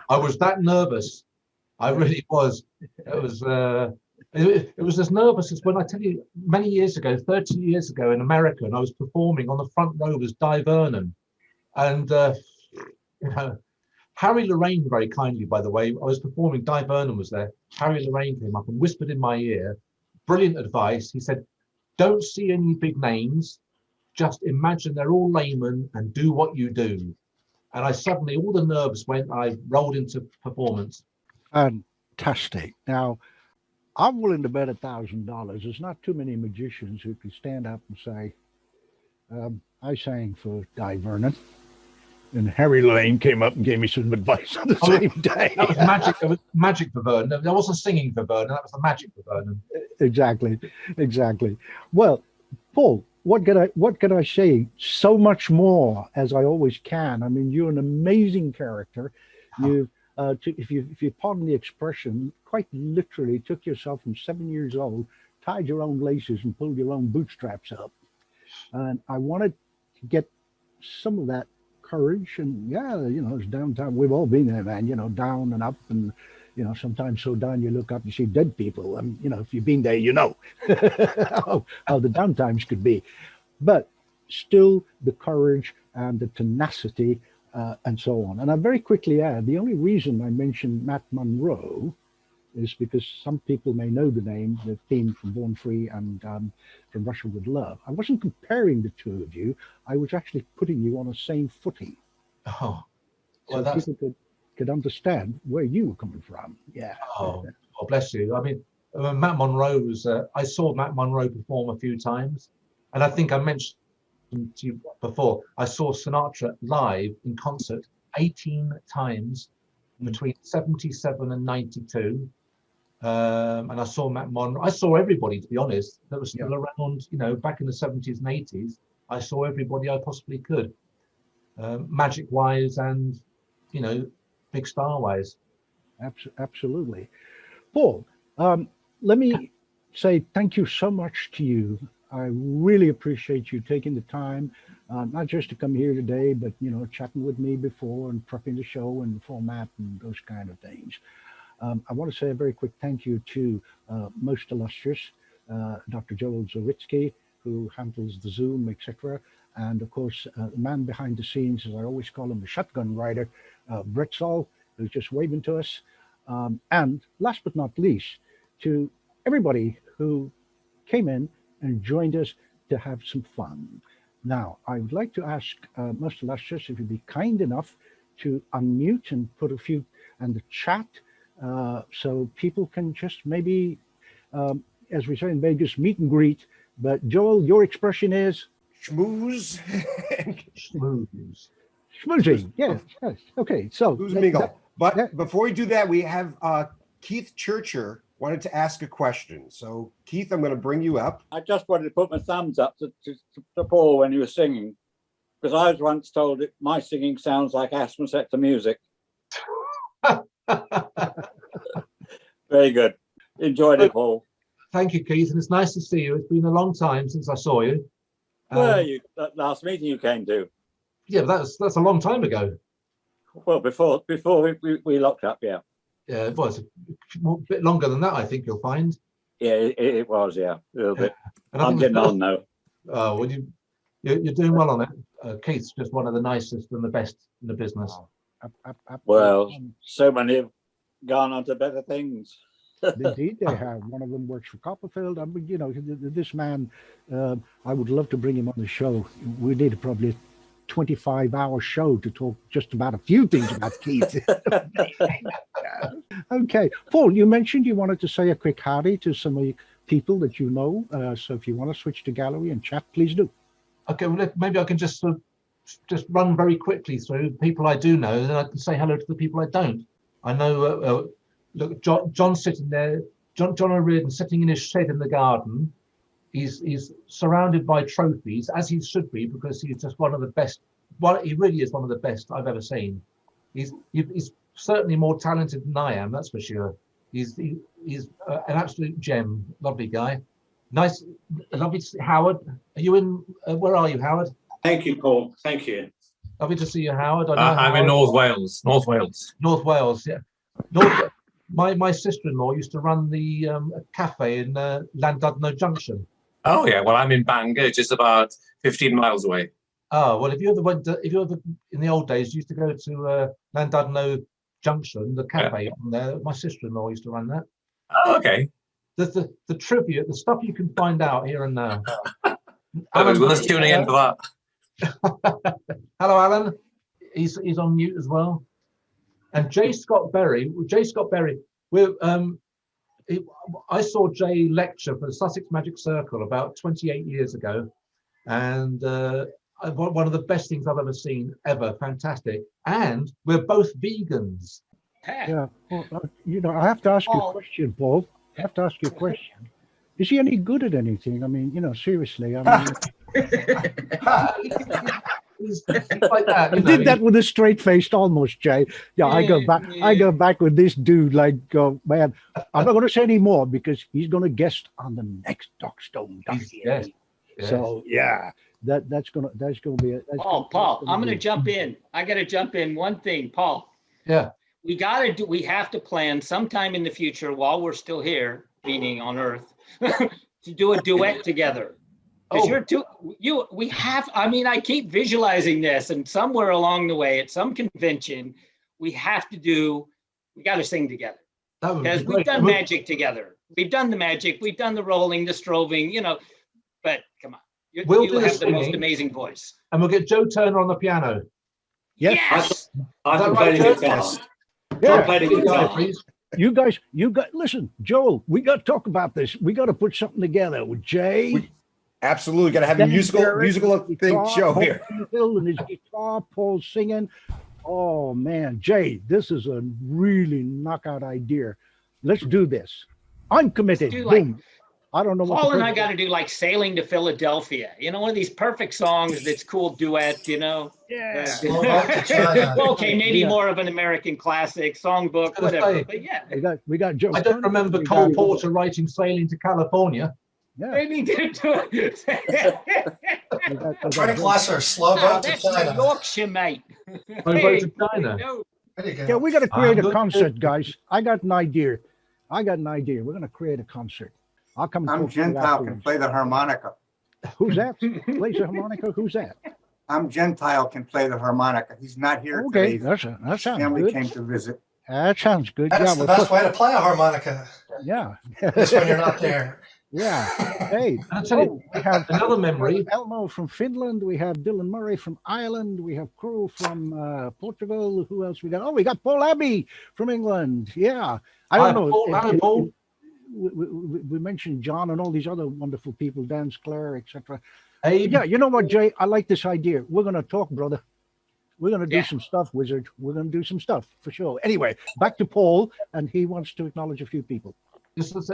was that nervous. I really was. It was it was as nervous as when I tell you many years ago, 30 years ago in America, and I was performing on the front row was Di Vernon. And you know, Harry Lorraine, very kindly, by the way, I was performing, Di Vernon was there. Harry Lorraine came up and whispered in my ear, brilliant advice. He said, don't see any big names, just imagine they're all laymen and do what you do. And I suddenly, all the nerves went, I rolled into performance. Fantastic. Now, I'm willing to bet $1,000. There's not too many magicians who can stand up and say, I sang for Di Vernon. And Harry Lane came up and gave me some advice on the same day. That was magic. That was magic for Vernon. There wasn't singing for Vernon. That was the magic for Vernon. Exactly, exactly. Well, Paul, what can I say? So much more, as I always can. I mean, you're an amazing character. You, if you pardon the expression, quite literally took yourself from 7 years old, tied your own laces, and pulled your own bootstraps up. And I wanted to get some of that courage, and yeah, you know, it's downtown. We've all been there, man. You know, down and up, and you know, sometimes so down you look up, you see dead people. And you know, if you've been there, you know how the downtimes could be. But still, the courage and the tenacity, and so on. And I very quickly add, the only reason I mentioned Matt Monro is because some people may know the name, the theme from Born Free and from Russia with Love. I wasn't comparing the two of you. I was actually putting you on the same footing. Oh, well, so people could understand where you were coming from. Yeah. Oh, oh bless you. I mean, Matt Monro was, I saw Matt Monro perform a few times. And I think I mentioned to you before, I saw Sinatra live in concert 18 times between 77 and 92. And I saw Matt Monro. I saw everybody, to be honest, that was still around, you know, back in the 70s and 80s. I saw everybody I possibly could, magic wise and, you know, big star wise. Absolutely. Paul, let me say thank you so much to you. I really appreciate you taking the time, not just to come here today, but, you know, chatting with me before and prepping the show and the format and those kind of things. I want to say a very quick thank you to most illustrious Dr. Joel Zawitsky, who handles the Zoom, etc. And of course, the man behind the scenes, as I always call him, the shotgun rider, Brett Saul, who's just waving to us. And last but not least, to everybody who came in and joined us to have some fun. Now, I would like to ask most illustrious if you'd be kind enough to unmute and put a few in the chat, so people can just maybe, as we say in Vegas, meet and greet. But Joel, your expression is? Schmooze. Schmooze. Schmoozing, yes, yes. Okay, so. But before we do that, we have Keith Churcher wanted to ask a question. So Keith, I'm going to bring you up. I just wanted to put my thumbs up to Paul when he was singing, because I was once told that my singing sounds like asthma set to music. Very good. Enjoyed it, Paul. Thank you, Keith, and it's nice to see you. It's been a long time since I saw you. Where you that last meeting you came to? Yeah, but that's a long time ago. Well, before we locked up, yeah. Yeah, it was a bit longer than that, I think you'll find. Yeah, it was, yeah, a little bit. I'm getting on now. Oh, well, you're doing well on it. Keith's just one of the nicest and the best in the business. Well, so many have gone on to better things. Indeed, they have. One of them works for Copperfield. I mean, you know, this man, I would love to bring him on the show. We need probably a 25-hour show to talk just about a few things about Keith. Okay. Paul, you mentioned you wanted to say a quick howdy to some of the people that you know. So if you want to switch to gallery and chat, please do. Okay, well, maybe I can just run very quickly through people I do know, and then I can say hello to the people I don't. I know, look, John's sitting there John O'Riordan sitting in his shed in the garden. He's surrounded by trophies, as he should be, because he's just one of the best. He really is one of the best I've ever seen. He's certainly more talented than I am, that's for sure. He's an absolute gem, lovely guy. Nice, lovely to see Howard. Are you in? Where are you, Howard? Thank you, Paul. Thank you. Lovely to see you, Howard. I know I'm in North Wales. North Wales. North Wales, yeah. My sister-in-law used to run the cafe in Llandudno Junction. Oh yeah, well I'm in Bangor, just about 15 miles away. Oh well, if you ever in the old days, you used to go to Llandudno Junction, the cafe on there. My sister-in-law used to run that. Oh, okay. The trivia, the stuff you can find out here and now. Alan's worth tuning into that. Hello, Alan. He's on mute as well. And J. Scott Berry. I saw Jay lecture for the Sussex Magic Circle about 28 years ago, and one of the best things I've ever seen, ever. Fantastic. And we're both vegans. Yeah, well, I have to ask you a question, Paul. I have to ask you a question. Is he any good at anything? I mean, seriously. I mean, he's like that. I did that with a straight face almost, Jay. Yeah, I go back with this dude. Like, man, I'm not going to say any more because he's going to guest on the next Darkstone Dossiers. Yes. So yeah, that's gonna be it. Paul, I'm gonna jump in. I gotta jump in. One thing, Paul. Yeah. We have to plan sometime in the future while we're still here, meaning on Earth, to do a duet together. Because I keep visualizing this, and somewhere along the way, at some convention, we got to sing together. Because we've done magic together. We've done the magic, we've done the rolling, the stroving, but come on. You have the most amazing voice. And we'll get Joe Turner on the piano. Yes. I can play the guitar. Yeah. Play the guitar. Please. You guys, listen, Joel, we got to talk about this. We got to put something together with Jay. Absolutely, got to have a musical thing show here. And his guitar, Paul singing. Oh man, Jay, this is a really knockout idea. Let's do this. I'm committed. Boom. I don't know. Paul and I got to do like Sailing to Philadelphia. One of these perfect songs that's cool duet. Yeah. Okay, maybe more of an American classic songbook, whatever. But yeah, we got Joe. I don't remember Cole Porter writing "Sailing to California." Yeah. Maybe did do it. Frank Lesser, Slow Boat to China. Yorkshire, mate. Slow Boat to China. Yeah, we got to create a concert, guys. I got an idea. We're going to create a concert. I'll come. I'm Gentile, can play the harmonica. Who's that? Plays the harmonica? Who's that? I'm Gentile, can play the harmonica. He's not here okay, today. that sounds family good. came to visit. That sounds good. That's the best way to play a harmonica. Yeah. Is when you're not there. Yeah. Hey, we have another memory. Elmo from Finland. We have Dylan Murray from Ireland. We have Crow from Portugal. Who else we got? Oh, we got Paul Abbey from England. Yeah. I don't know. Paul. We mentioned John and all these other wonderful people, Dan Clare, etc. Abe. Yeah, you know what, Jay? I like this idea. We're going to talk, brother. We're going to do some stuff, Wizard. We're going to do some stuff for sure. Anyway, back to Paul, and he wants to acknowledge a few people. This is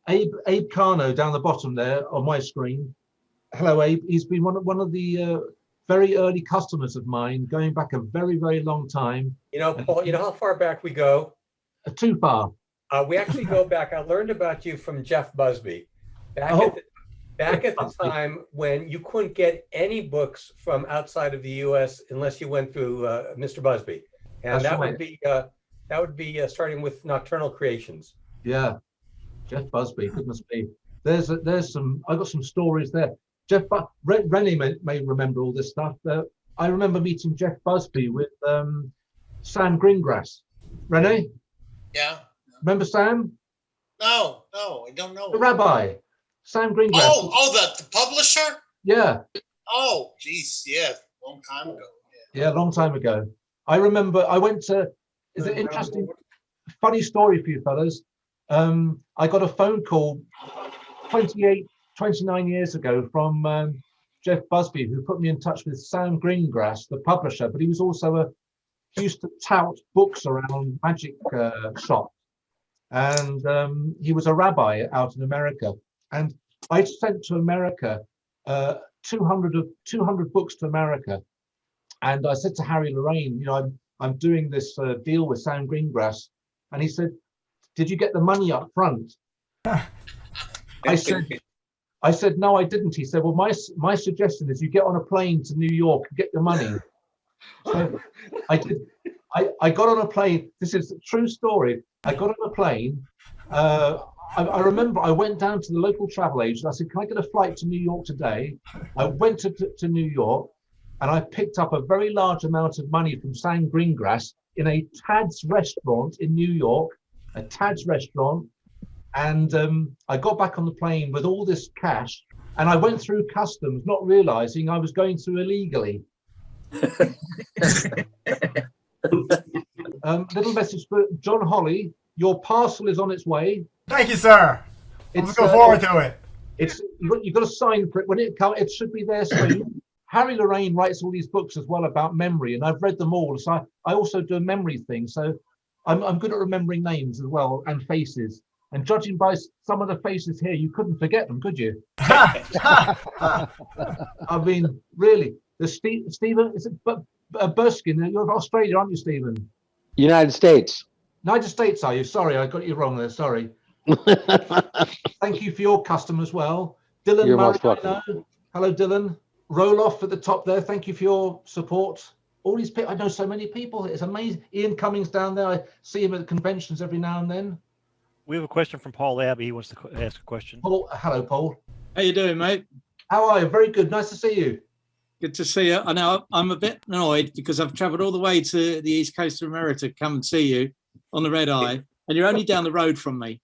Abe Carno down the bottom there on my screen. Hello, Abe. He's been one of the very early customers of mine, going back a very, very long time. Paul, you know how far back we go? Too far. We actually go back. I learned about you from Jeff Busby. Back at the time when you couldn't get any books from outside of the U.S. unless you went through Mr. Busby, and that would be starting with Nocturnal Creations. Yeah, Jeff Busby, goodness me. There's some. I got some stories there. Rennie may remember all this stuff. I remember meeting Jeff Busby with Sam Greengrass. Rennie? Yeah. Remember Sam? No, I don't know. The rabbi, Sam Greengrass. The publisher? Yeah. Oh, geez, yeah, long time ago. Yeah, a long time ago. I remember I went to. Is it interesting? Funny story for you fellas. I got a phone call 29 years ago from Jeff Busby, who put me in touch with Sam Greengrass, the publisher, but he was also he used to tout books around magic shops. and he was a rabbi out in America. And I sent to America 200 books to America. And I said to Harry Lorraine, you know, I'm doing this deal with Sam Greengrass. And he said, did you get the money up front? I said, no, I didn't. He said, well, my suggestion is you get on a plane to New York and get your money. So I did. I got on a plane. This is a true story. I got on a plane. I remember I went down to the local travel agent. I said, can I get a flight to New York today? I went to New York and I picked up a very large amount of money from Sam Greengrass in a Tad's restaurant in New York, a Tad's restaurant. And I got back on the plane with all this cash and I went through customs, not realizing I was going through illegally. Little message for John Holly. Your parcel is on its way. Thank you, sir. I'm looking forward to it. You've got to sign for it when it comes. It should be there soon. Harry Lorraine writes all these books as well about memory, and I've read them all. So I also do a memory thing. So I'm good at remembering names as well and faces. And judging by some of the faces here, you couldn't forget them, could you? I mean, really. The Stephen, is it Burskin? You're Australia, aren't you, Stephen? United States. United States, are you? Sorry, I got you wrong there. Sorry. Thank you for your custom as well. Dylan You're Murray, most welcome. hello, Dylan. Roloff at the top there. Thank you for your support. All these people, I know so many people. It's amazing. Ian Cummings down there. I see him at the conventions every now and then. We have a question from Paul Abbey. He wants to ask a question. Paul, hello, Paul. How you doing, mate? How are you? Very good. Nice to see you. Good to see you. I know I'm a bit annoyed because I've travelled all the way to the east coast of America to come and see you on the red eye, and you're only down the road from me.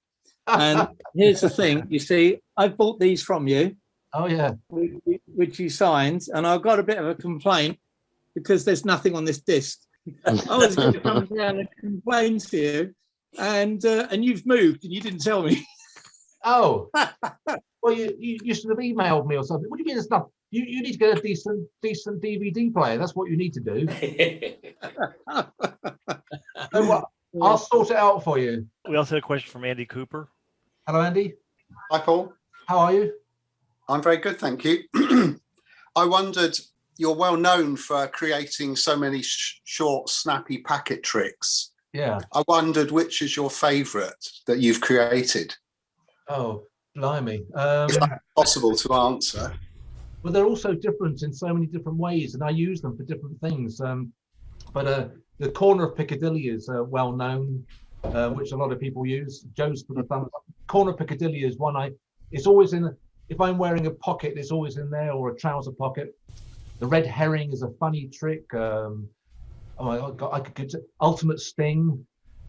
And here's the thing, you see, I've bought these from you. Oh, yeah. Which you signed, and I've got a bit of a complaint because there's nothing on this disc. I was going to come down and complain to you, and you've moved and you didn't tell me. Oh, well, you should have emailed me or something. What do you mean it's not? You need to get a decent DVD player. That's what you need to do. So what? I'll sort it out for you. We also had a question from Andy Cooper. Hello, Andy. Hi, Paul. How are you? I'm very good, thank you. I wondered, you're well known for creating so many short, snappy packet tricks. Yeah. I wondered which is your favourite that you've created. Oh, blimey. Is that possible to answer? Well, they're also different in so many different ways, and I use them for different things. But the corner of Piccadilly is well known, which a lot of people use. Joe's put a thumbs up. Corner of Piccadilly is one it's always in. If I'm wearing a pocket, it's always in there, or a trouser pocket. The red herring is a funny trick. Oh my God, I could get to Ultimate Sting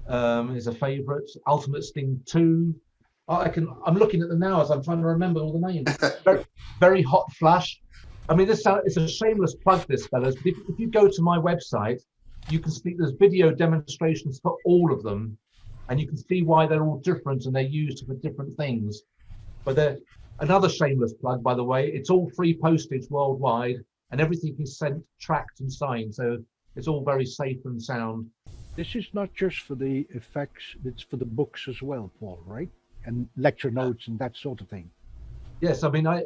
is a favourite. Ultimate Sting 2. I'm looking at them now as I'm trying to remember all the names. Very hot flash. I mean, it's a shameless plug, this, fellas. But if you go to my website, you can see there's video demonstrations for all of them, and you can see why they're all different and they're used for different things. But they're another shameless plug, by the way. It's all free postage worldwide, and everything is sent, tracked, and signed. So it's all very safe and sound. This is not just for the effects; it's for the books as well, Paul, right? And lecture notes and that sort of thing. Yes, I mean, I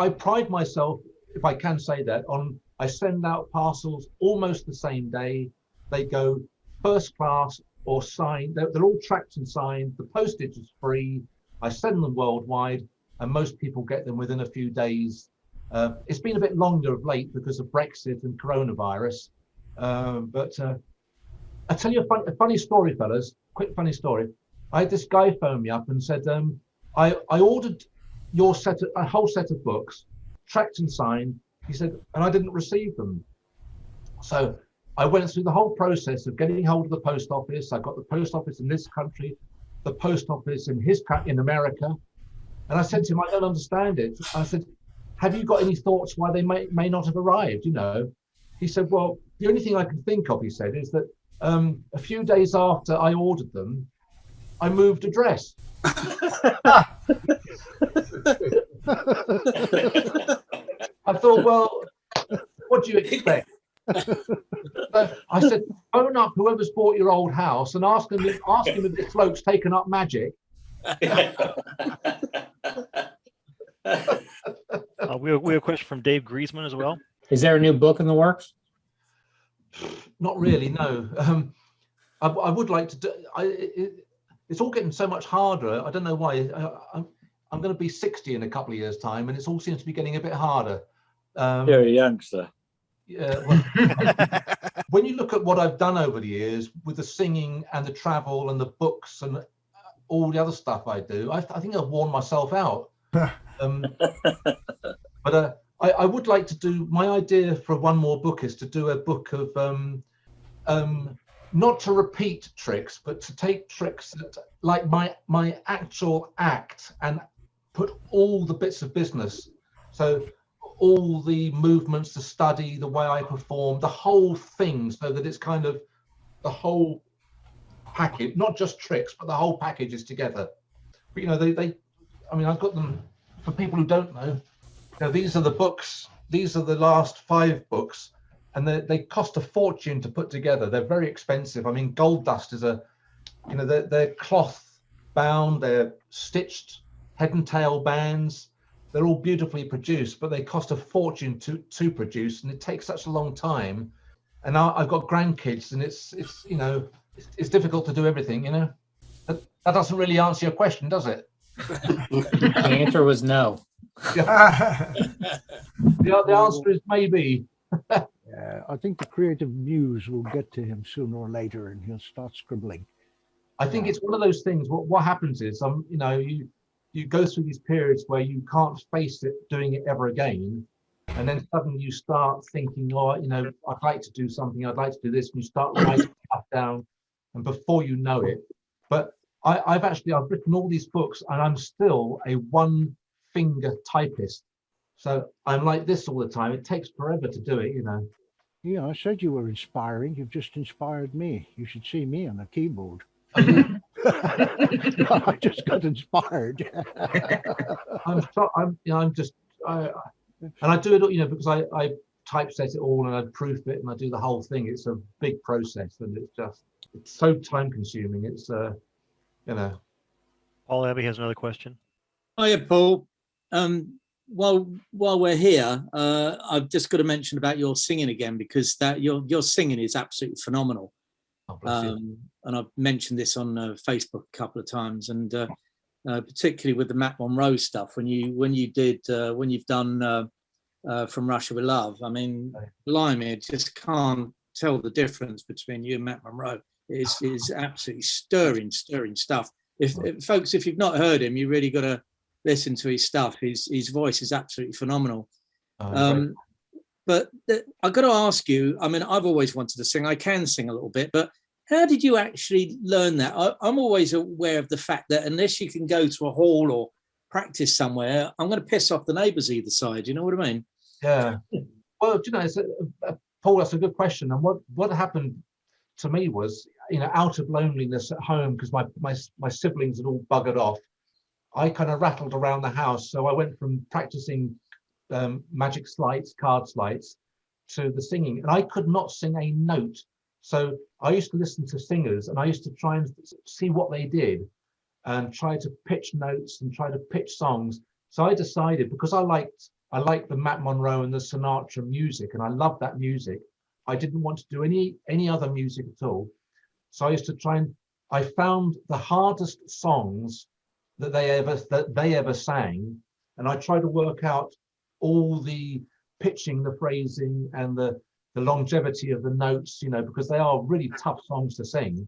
pride myself, if I can say that, on I send out parcels almost the same day. They go first class or signed. They're all tracked and signed. The postage is free. I send them worldwide, and most people get them within a few days. It's been a bit longer of late because of Brexit and coronavirus. But I tell you a funny story, fellas. Quick funny story. I had this guy phone me up and said, I ordered your a whole set of books, tracked and signed. He said, and I didn't receive them. So I went through the whole process of getting hold of the post office. I got the post office in this country, the post office in America. And I said to him, I don't understand it. I said, have you got any thoughts why they may not have arrived? You know, he said, well, the only thing I can think of, he said, is that a few days after I ordered them, I moved address. I thought, well, what do you expect? So I said, phone up whoever's bought your old house and ask him if this bloke's taken up magic. We have a question from Dave Griezmann as well. Is there a new book in the works? Not really, no. I would like to do. It's all getting so much harder. I don't know why. I'm going to be 60 in a couple of years' time, and it all seems to be getting a bit harder. You're a youngster. Yeah. Well, when you look at what I've done over the years with the singing and the travel and the books and all the other stuff I do, I think I've worn myself out. But I would like to do. My idea for one more book is to do a book of not to repeat tricks, but to take tricks that, like my actual act, and put all the bits of business. So all the movements, the study, the way I perform, the whole thing, so that it's kind of the whole package, not just tricks, but the whole package is together. But you know, I mean, I've got them for people who don't know. You know, these are the books. These are the last 5 books, and they cost a fortune to put together. They're very expensive. I mean, Gold Dust is they're cloth bound, they're stitched head and tail bands. They're all beautifully produced, but they cost a fortune to produce, and it takes such a long time. And now I've got grandkids, and it's it's difficult to do everything. You know, that doesn't really answer your question, does it? The answer was no. The answer is maybe. Yeah, I think the creative muse will get to him sooner or later, and he'll start scribbling. I think it's one of those things. What happens is, you go through these periods where you can't face it doing it ever again, and then suddenly you start thinking, oh, I'd like to do something. I'd like to do this. And you start writing stuff down, and before you know it, but I've written all these books, and I'm still a one-finger typist. So I'm like this all the time. It takes forever to do it, Yeah, I said you were inspiring. You've just inspired me. You should see me on the keyboard. I just got inspired. And I do it, because I typeset it all and I proof it and I do the whole thing. It's a big process, and it's so time consuming. It's Paul Abbey has another question. Hiya, Paul. While we're here, I've just got to mention about your singing again, because your singing is absolutely phenomenal. And I've mentioned this on Facebook a couple of times, and particularly with the Matt Monro stuff. When you've done From Russia with Love, I mean, blimey, I just can't tell the difference between you and Matt Monro. It is absolutely stirring stuff. If you've not heard him, you really got to listen to his stuff. His voice is absolutely phenomenal. But I've got to ask you, I mean, I've always wanted to sing. I can sing a little bit, but how did you actually learn that? I'm always aware of the fact that unless you can go to a hall or practice somewhere, I'm going to piss off the neighbours either side. You know what I mean? Yeah. Well, Paul, that's a good question. And what happened to me was, out of loneliness at home, because my siblings had all buggered off, I kind of rattled around the house. So I went from practicing magic sleights, card sleights, to the singing, and I could not sing a note. So I used to listen to singers, and I used to try and see what they did and try to pitch notes and try to pitch songs. So I decided, because I liked the Matt Monro and the Sinatra music, and I loved that music, I didn't want to do any other music at all. So I used to I found the hardest songs that they ever sang, and I tried to work out all the pitching, the phrasing, and the longevity of the notes, because they are really tough songs to sing.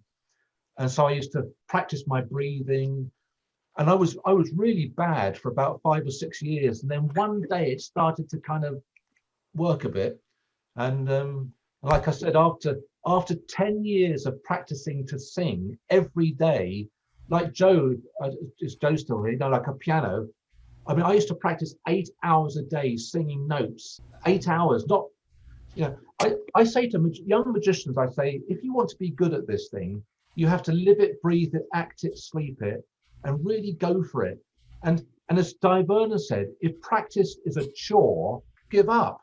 And so I used to practice my breathing, and I was really bad for about 5 or 6 years. And then one day it started to kind of work a bit. And like I said, after 10 years of practicing to sing every day, like Joe, is Joe still here? Like a piano. I mean, I used to practice 8 hours a day singing notes. 8 hours, not, I say to young magicians, I say, if you want to be good at this thing, you have to live it, breathe it, act it, sleep it, and really go for it. And as Di Verna said, if practice is a chore, give up.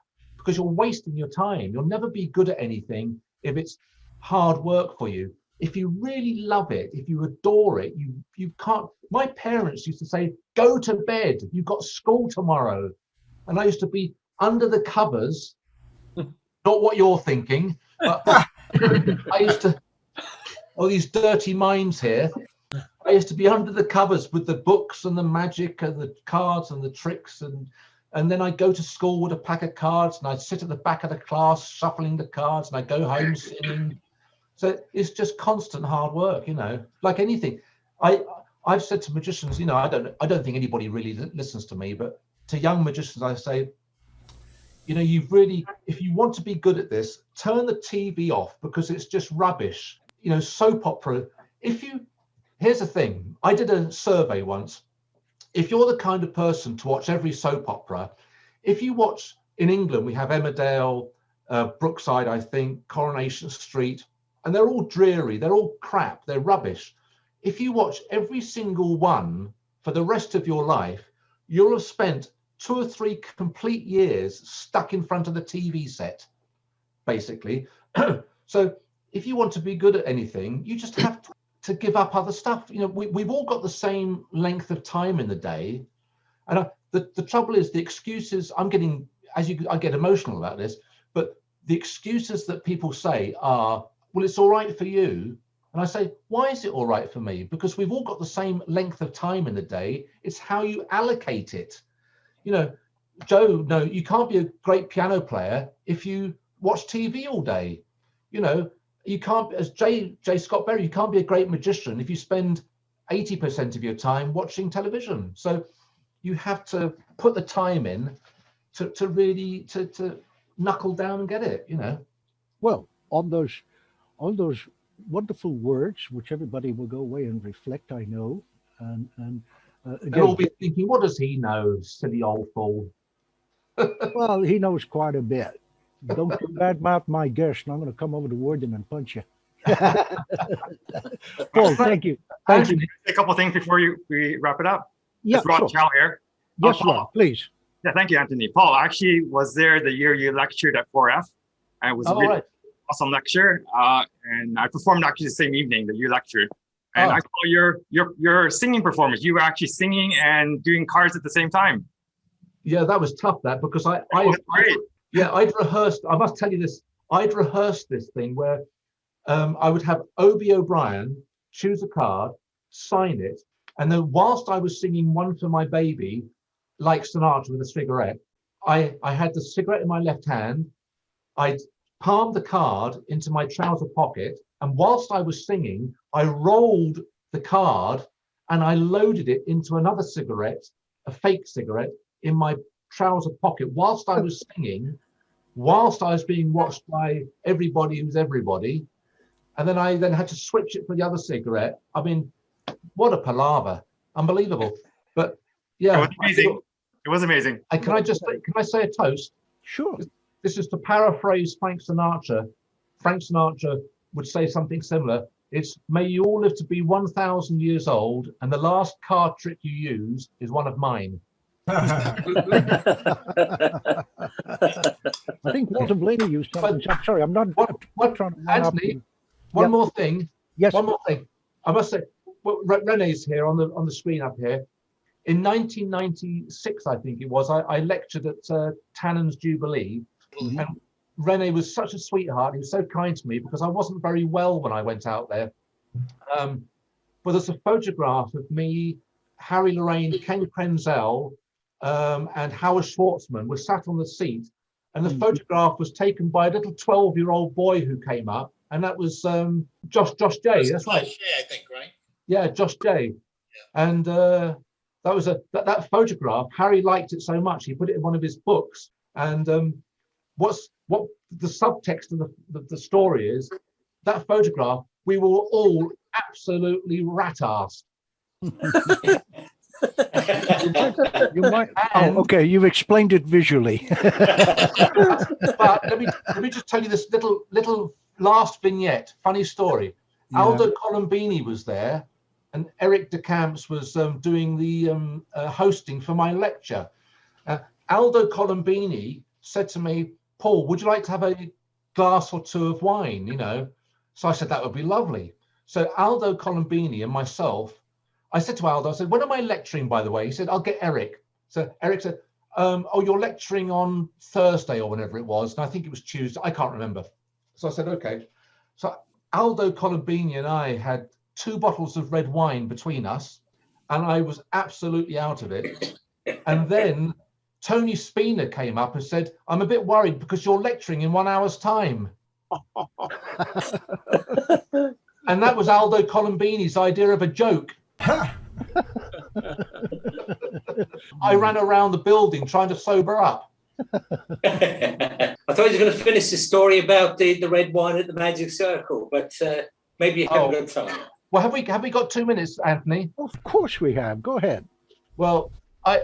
because you're wasting your time. You'll never be good at anything if it's hard work for you. If you really love it, if you adore it, you can't. My parents used to say, go to bed, you've got school tomorrow. And I used to be under the covers, not what you're thinking, but I used to, all these dirty minds here, I used to be under the covers with the books and the magic and the cards and the tricks, and then I'd go to school with a pack of cards and I'd sit at the back of the class shuffling the cards, and I'd go home singing. So it's just constant hard work, you know, like anything. I've said to magicians, you know, I don't think anybody really listens to me, but to young magicians, I say, you know, if you want to be good at this, turn the TV off, because it's just rubbish. You know, soap opera. Here's the thing. I did a survey once. If you're the kind of person to watch every soap opera, if you watch, in England, we have Emmerdale, Brookside, I think, Coronation Street, and they're all dreary, they're all crap, they're rubbish. If you watch every single one for the rest of your life, you'll have spent 2 or 3 complete years stuck in front of the TV set, basically. So if you want to be good at anything, you just have to give up other stuff. You know, we've all got the same length of time in the day. And the trouble is, the excuses, I get emotional about this, but the excuses that people say are, well, it's all right for you. And I say, why is it all right for me? Because we've all got the same length of time in the day. It's how you allocate it. You know, Joe, no, you can't be a great piano player if you watch TV all day. You know, you can't, as J. Scott Berry, you can't be a great magician if you spend 80% of your time watching television. So you have to put the time in to really to knuckle down and get it, you know. Well, on those wonderful words, which everybody will go away and reflect, I know. And they'll all be thinking, what does he know, silly old fool? Well, he knows quite a bit. Don't you badmouth my guest, and I'm going to come over to Warden and punch you. Paul, thank you. Thank you. A couple of things before we wrap it up. Yeah, it's Rob sure. Chow here. Yes, Paul. Rob, please. Yeah, thank you, Anthony. Paul actually was there the year you lectured at 4F, and it was a really awesome lecture. And I performed actually the same evening that you lectured. And I saw your singing performance. You were actually singing and doing cards at the same time. Yeah, that was tough, because I'd rehearsed, I must tell you this, I'd rehearsed this thing where I would have Obie O'Brien choose a card, sign it, and then whilst I was singing One for My Baby, like Sinatra with a cigarette, I had the cigarette in my left hand, I'd palmed the card into my trouser pocket, and whilst I was singing, I rolled the card and I loaded it into another cigarette, a fake cigarette, in my trouser pocket whilst I was singing, whilst I was being watched by everybody who's everybody. And then I had to switch it for the other cigarette. I mean, what a palaver. Unbelievable. But yeah. It was amazing. It was amazing. Can I say a toast? Sure. This is to paraphrase Frank Sinatra. Frank Sinatra would say something similar. It's, may you all live to be 1,000 years old, and the last card trick you use is one of mine. I think Walter Blaney used something. I'm sorry, I'm not trying to Anthony, one more thing. Yes. One more thing. I must say, well, Renee's here on the screen up here. In 1996, I think it was, I lectured at Tannen's Jubilee, and Renee was such a sweetheart. He was so kind to me because I wasn't very well when I went out there. But there's a photograph of me, Harry Lorraine, Ken Krenzel, and Howard Schwartzman were sat on the seat, and the photograph was taken by a little 12-year-old boy who came up, and that was Josh J. That's right. I think, right? Yeah, Josh J. Yeah. And that was that photograph. Harry liked it so much he put it in one of his books. And what the subtext of the story is, that photograph, we were all absolutely rat-assed. You might. Oh, okay. You've explained it visually. But let me just tell you this little last vignette. Funny story. Yeah. Aldo Colombini was there, and Eric de Camps was doing the hosting for my lecture. Aldo Colombini said to me, Paul, would you like to have a glass or two of wine? You know, so I said that would be lovely. So Aldo Colombini and myself, I said to Aldo, I said, when am I lecturing, by the way? He said, I'll get Eric. So Eric said, oh, you're lecturing on Thursday or whenever it was. And I think it was Tuesday. I can't remember. So I said, okay. So Aldo Colombini and I had 2 bottles of red wine between us, and I was absolutely out of it. And then Tony Spina came up and said, I'm a bit worried because you're lecturing in 1 hour's time. And that was Aldo Colombini's idea of a joke. I ran around the building trying to sober up. I thought you were going to finish the story about the red wine at the Magic Circle, but maybe you haven't got time. Well, have we got 2 minutes, Anthony? Of course we have. Go ahead. Well, I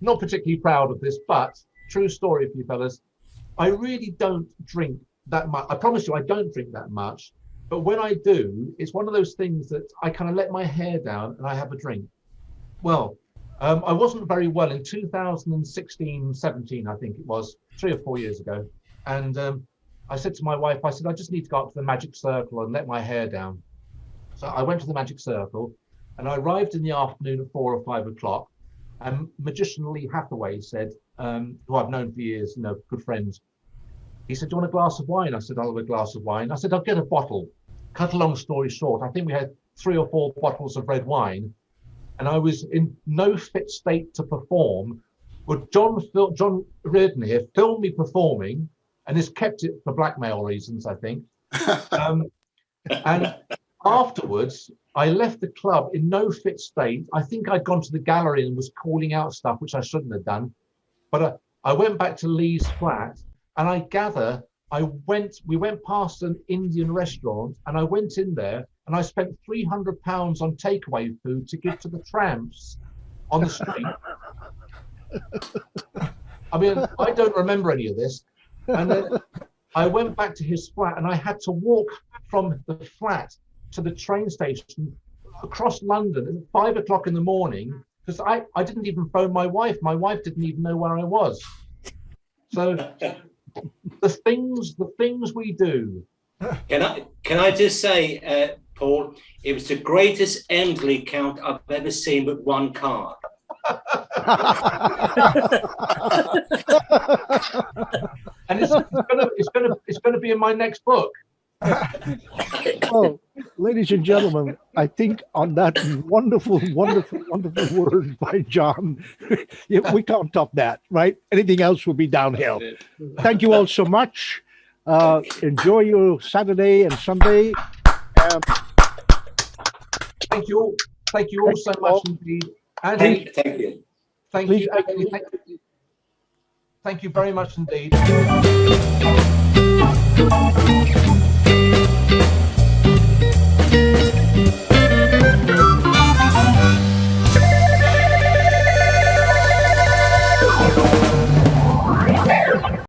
not particularly proud of this, but true story for you fellas. I really don't drink that much. I promise you, I don't drink that much. But when I do, it's one of those things that I kind of let my hair down and I have a drink. Well, I wasn't very well in 2016, 17, I think it was, 3 or 4 years ago. And I said to my wife, I said, I just need to go up to the Magic Circle and let my hair down. So I went to the Magic Circle and I arrived in the afternoon at 4 or 5 o'clock. And Magician Lee Hathaway said, who I've known for years, you know, good friends. He said, do you want a glass of wine? I said, I'll have a glass of wine. I said, I'll get a bottle. Cut a long story short, I think we had 3 or 4 bottles of red wine. And I was in no fit state to perform. But John Reardon here filmed me performing and has kept it for blackmail reasons, I think. And afterwards, I left the club in no fit state. I think I'd gone to the gallery and was calling out stuff, which I shouldn't have done. But I went back to Lee's flat, and I gather we went past an Indian restaurant, and I went in there, and I spent £300 on takeaway food to give to the tramps on the street. I mean, I don't remember any of this. And then I went back to his flat, and I had to walk from the flat to the train station across London at 5 o'clock in the morning, because I didn't even phone my wife. My wife didn't even know where I was. So the things we do. Can I just say, Paul, it was the greatest Emsley count I've ever seen with 1 card. And it's gonna be in my next book. Oh, ladies and gentlemen, I think on that wonderful word by John, we can't top that, right? Anything else will be downhill. Thank you all so much. Enjoy your Saturday and Sunday. Thank you all so much indeed. Andy, thank you. Thank you, Anthony. Thank you very much indeed.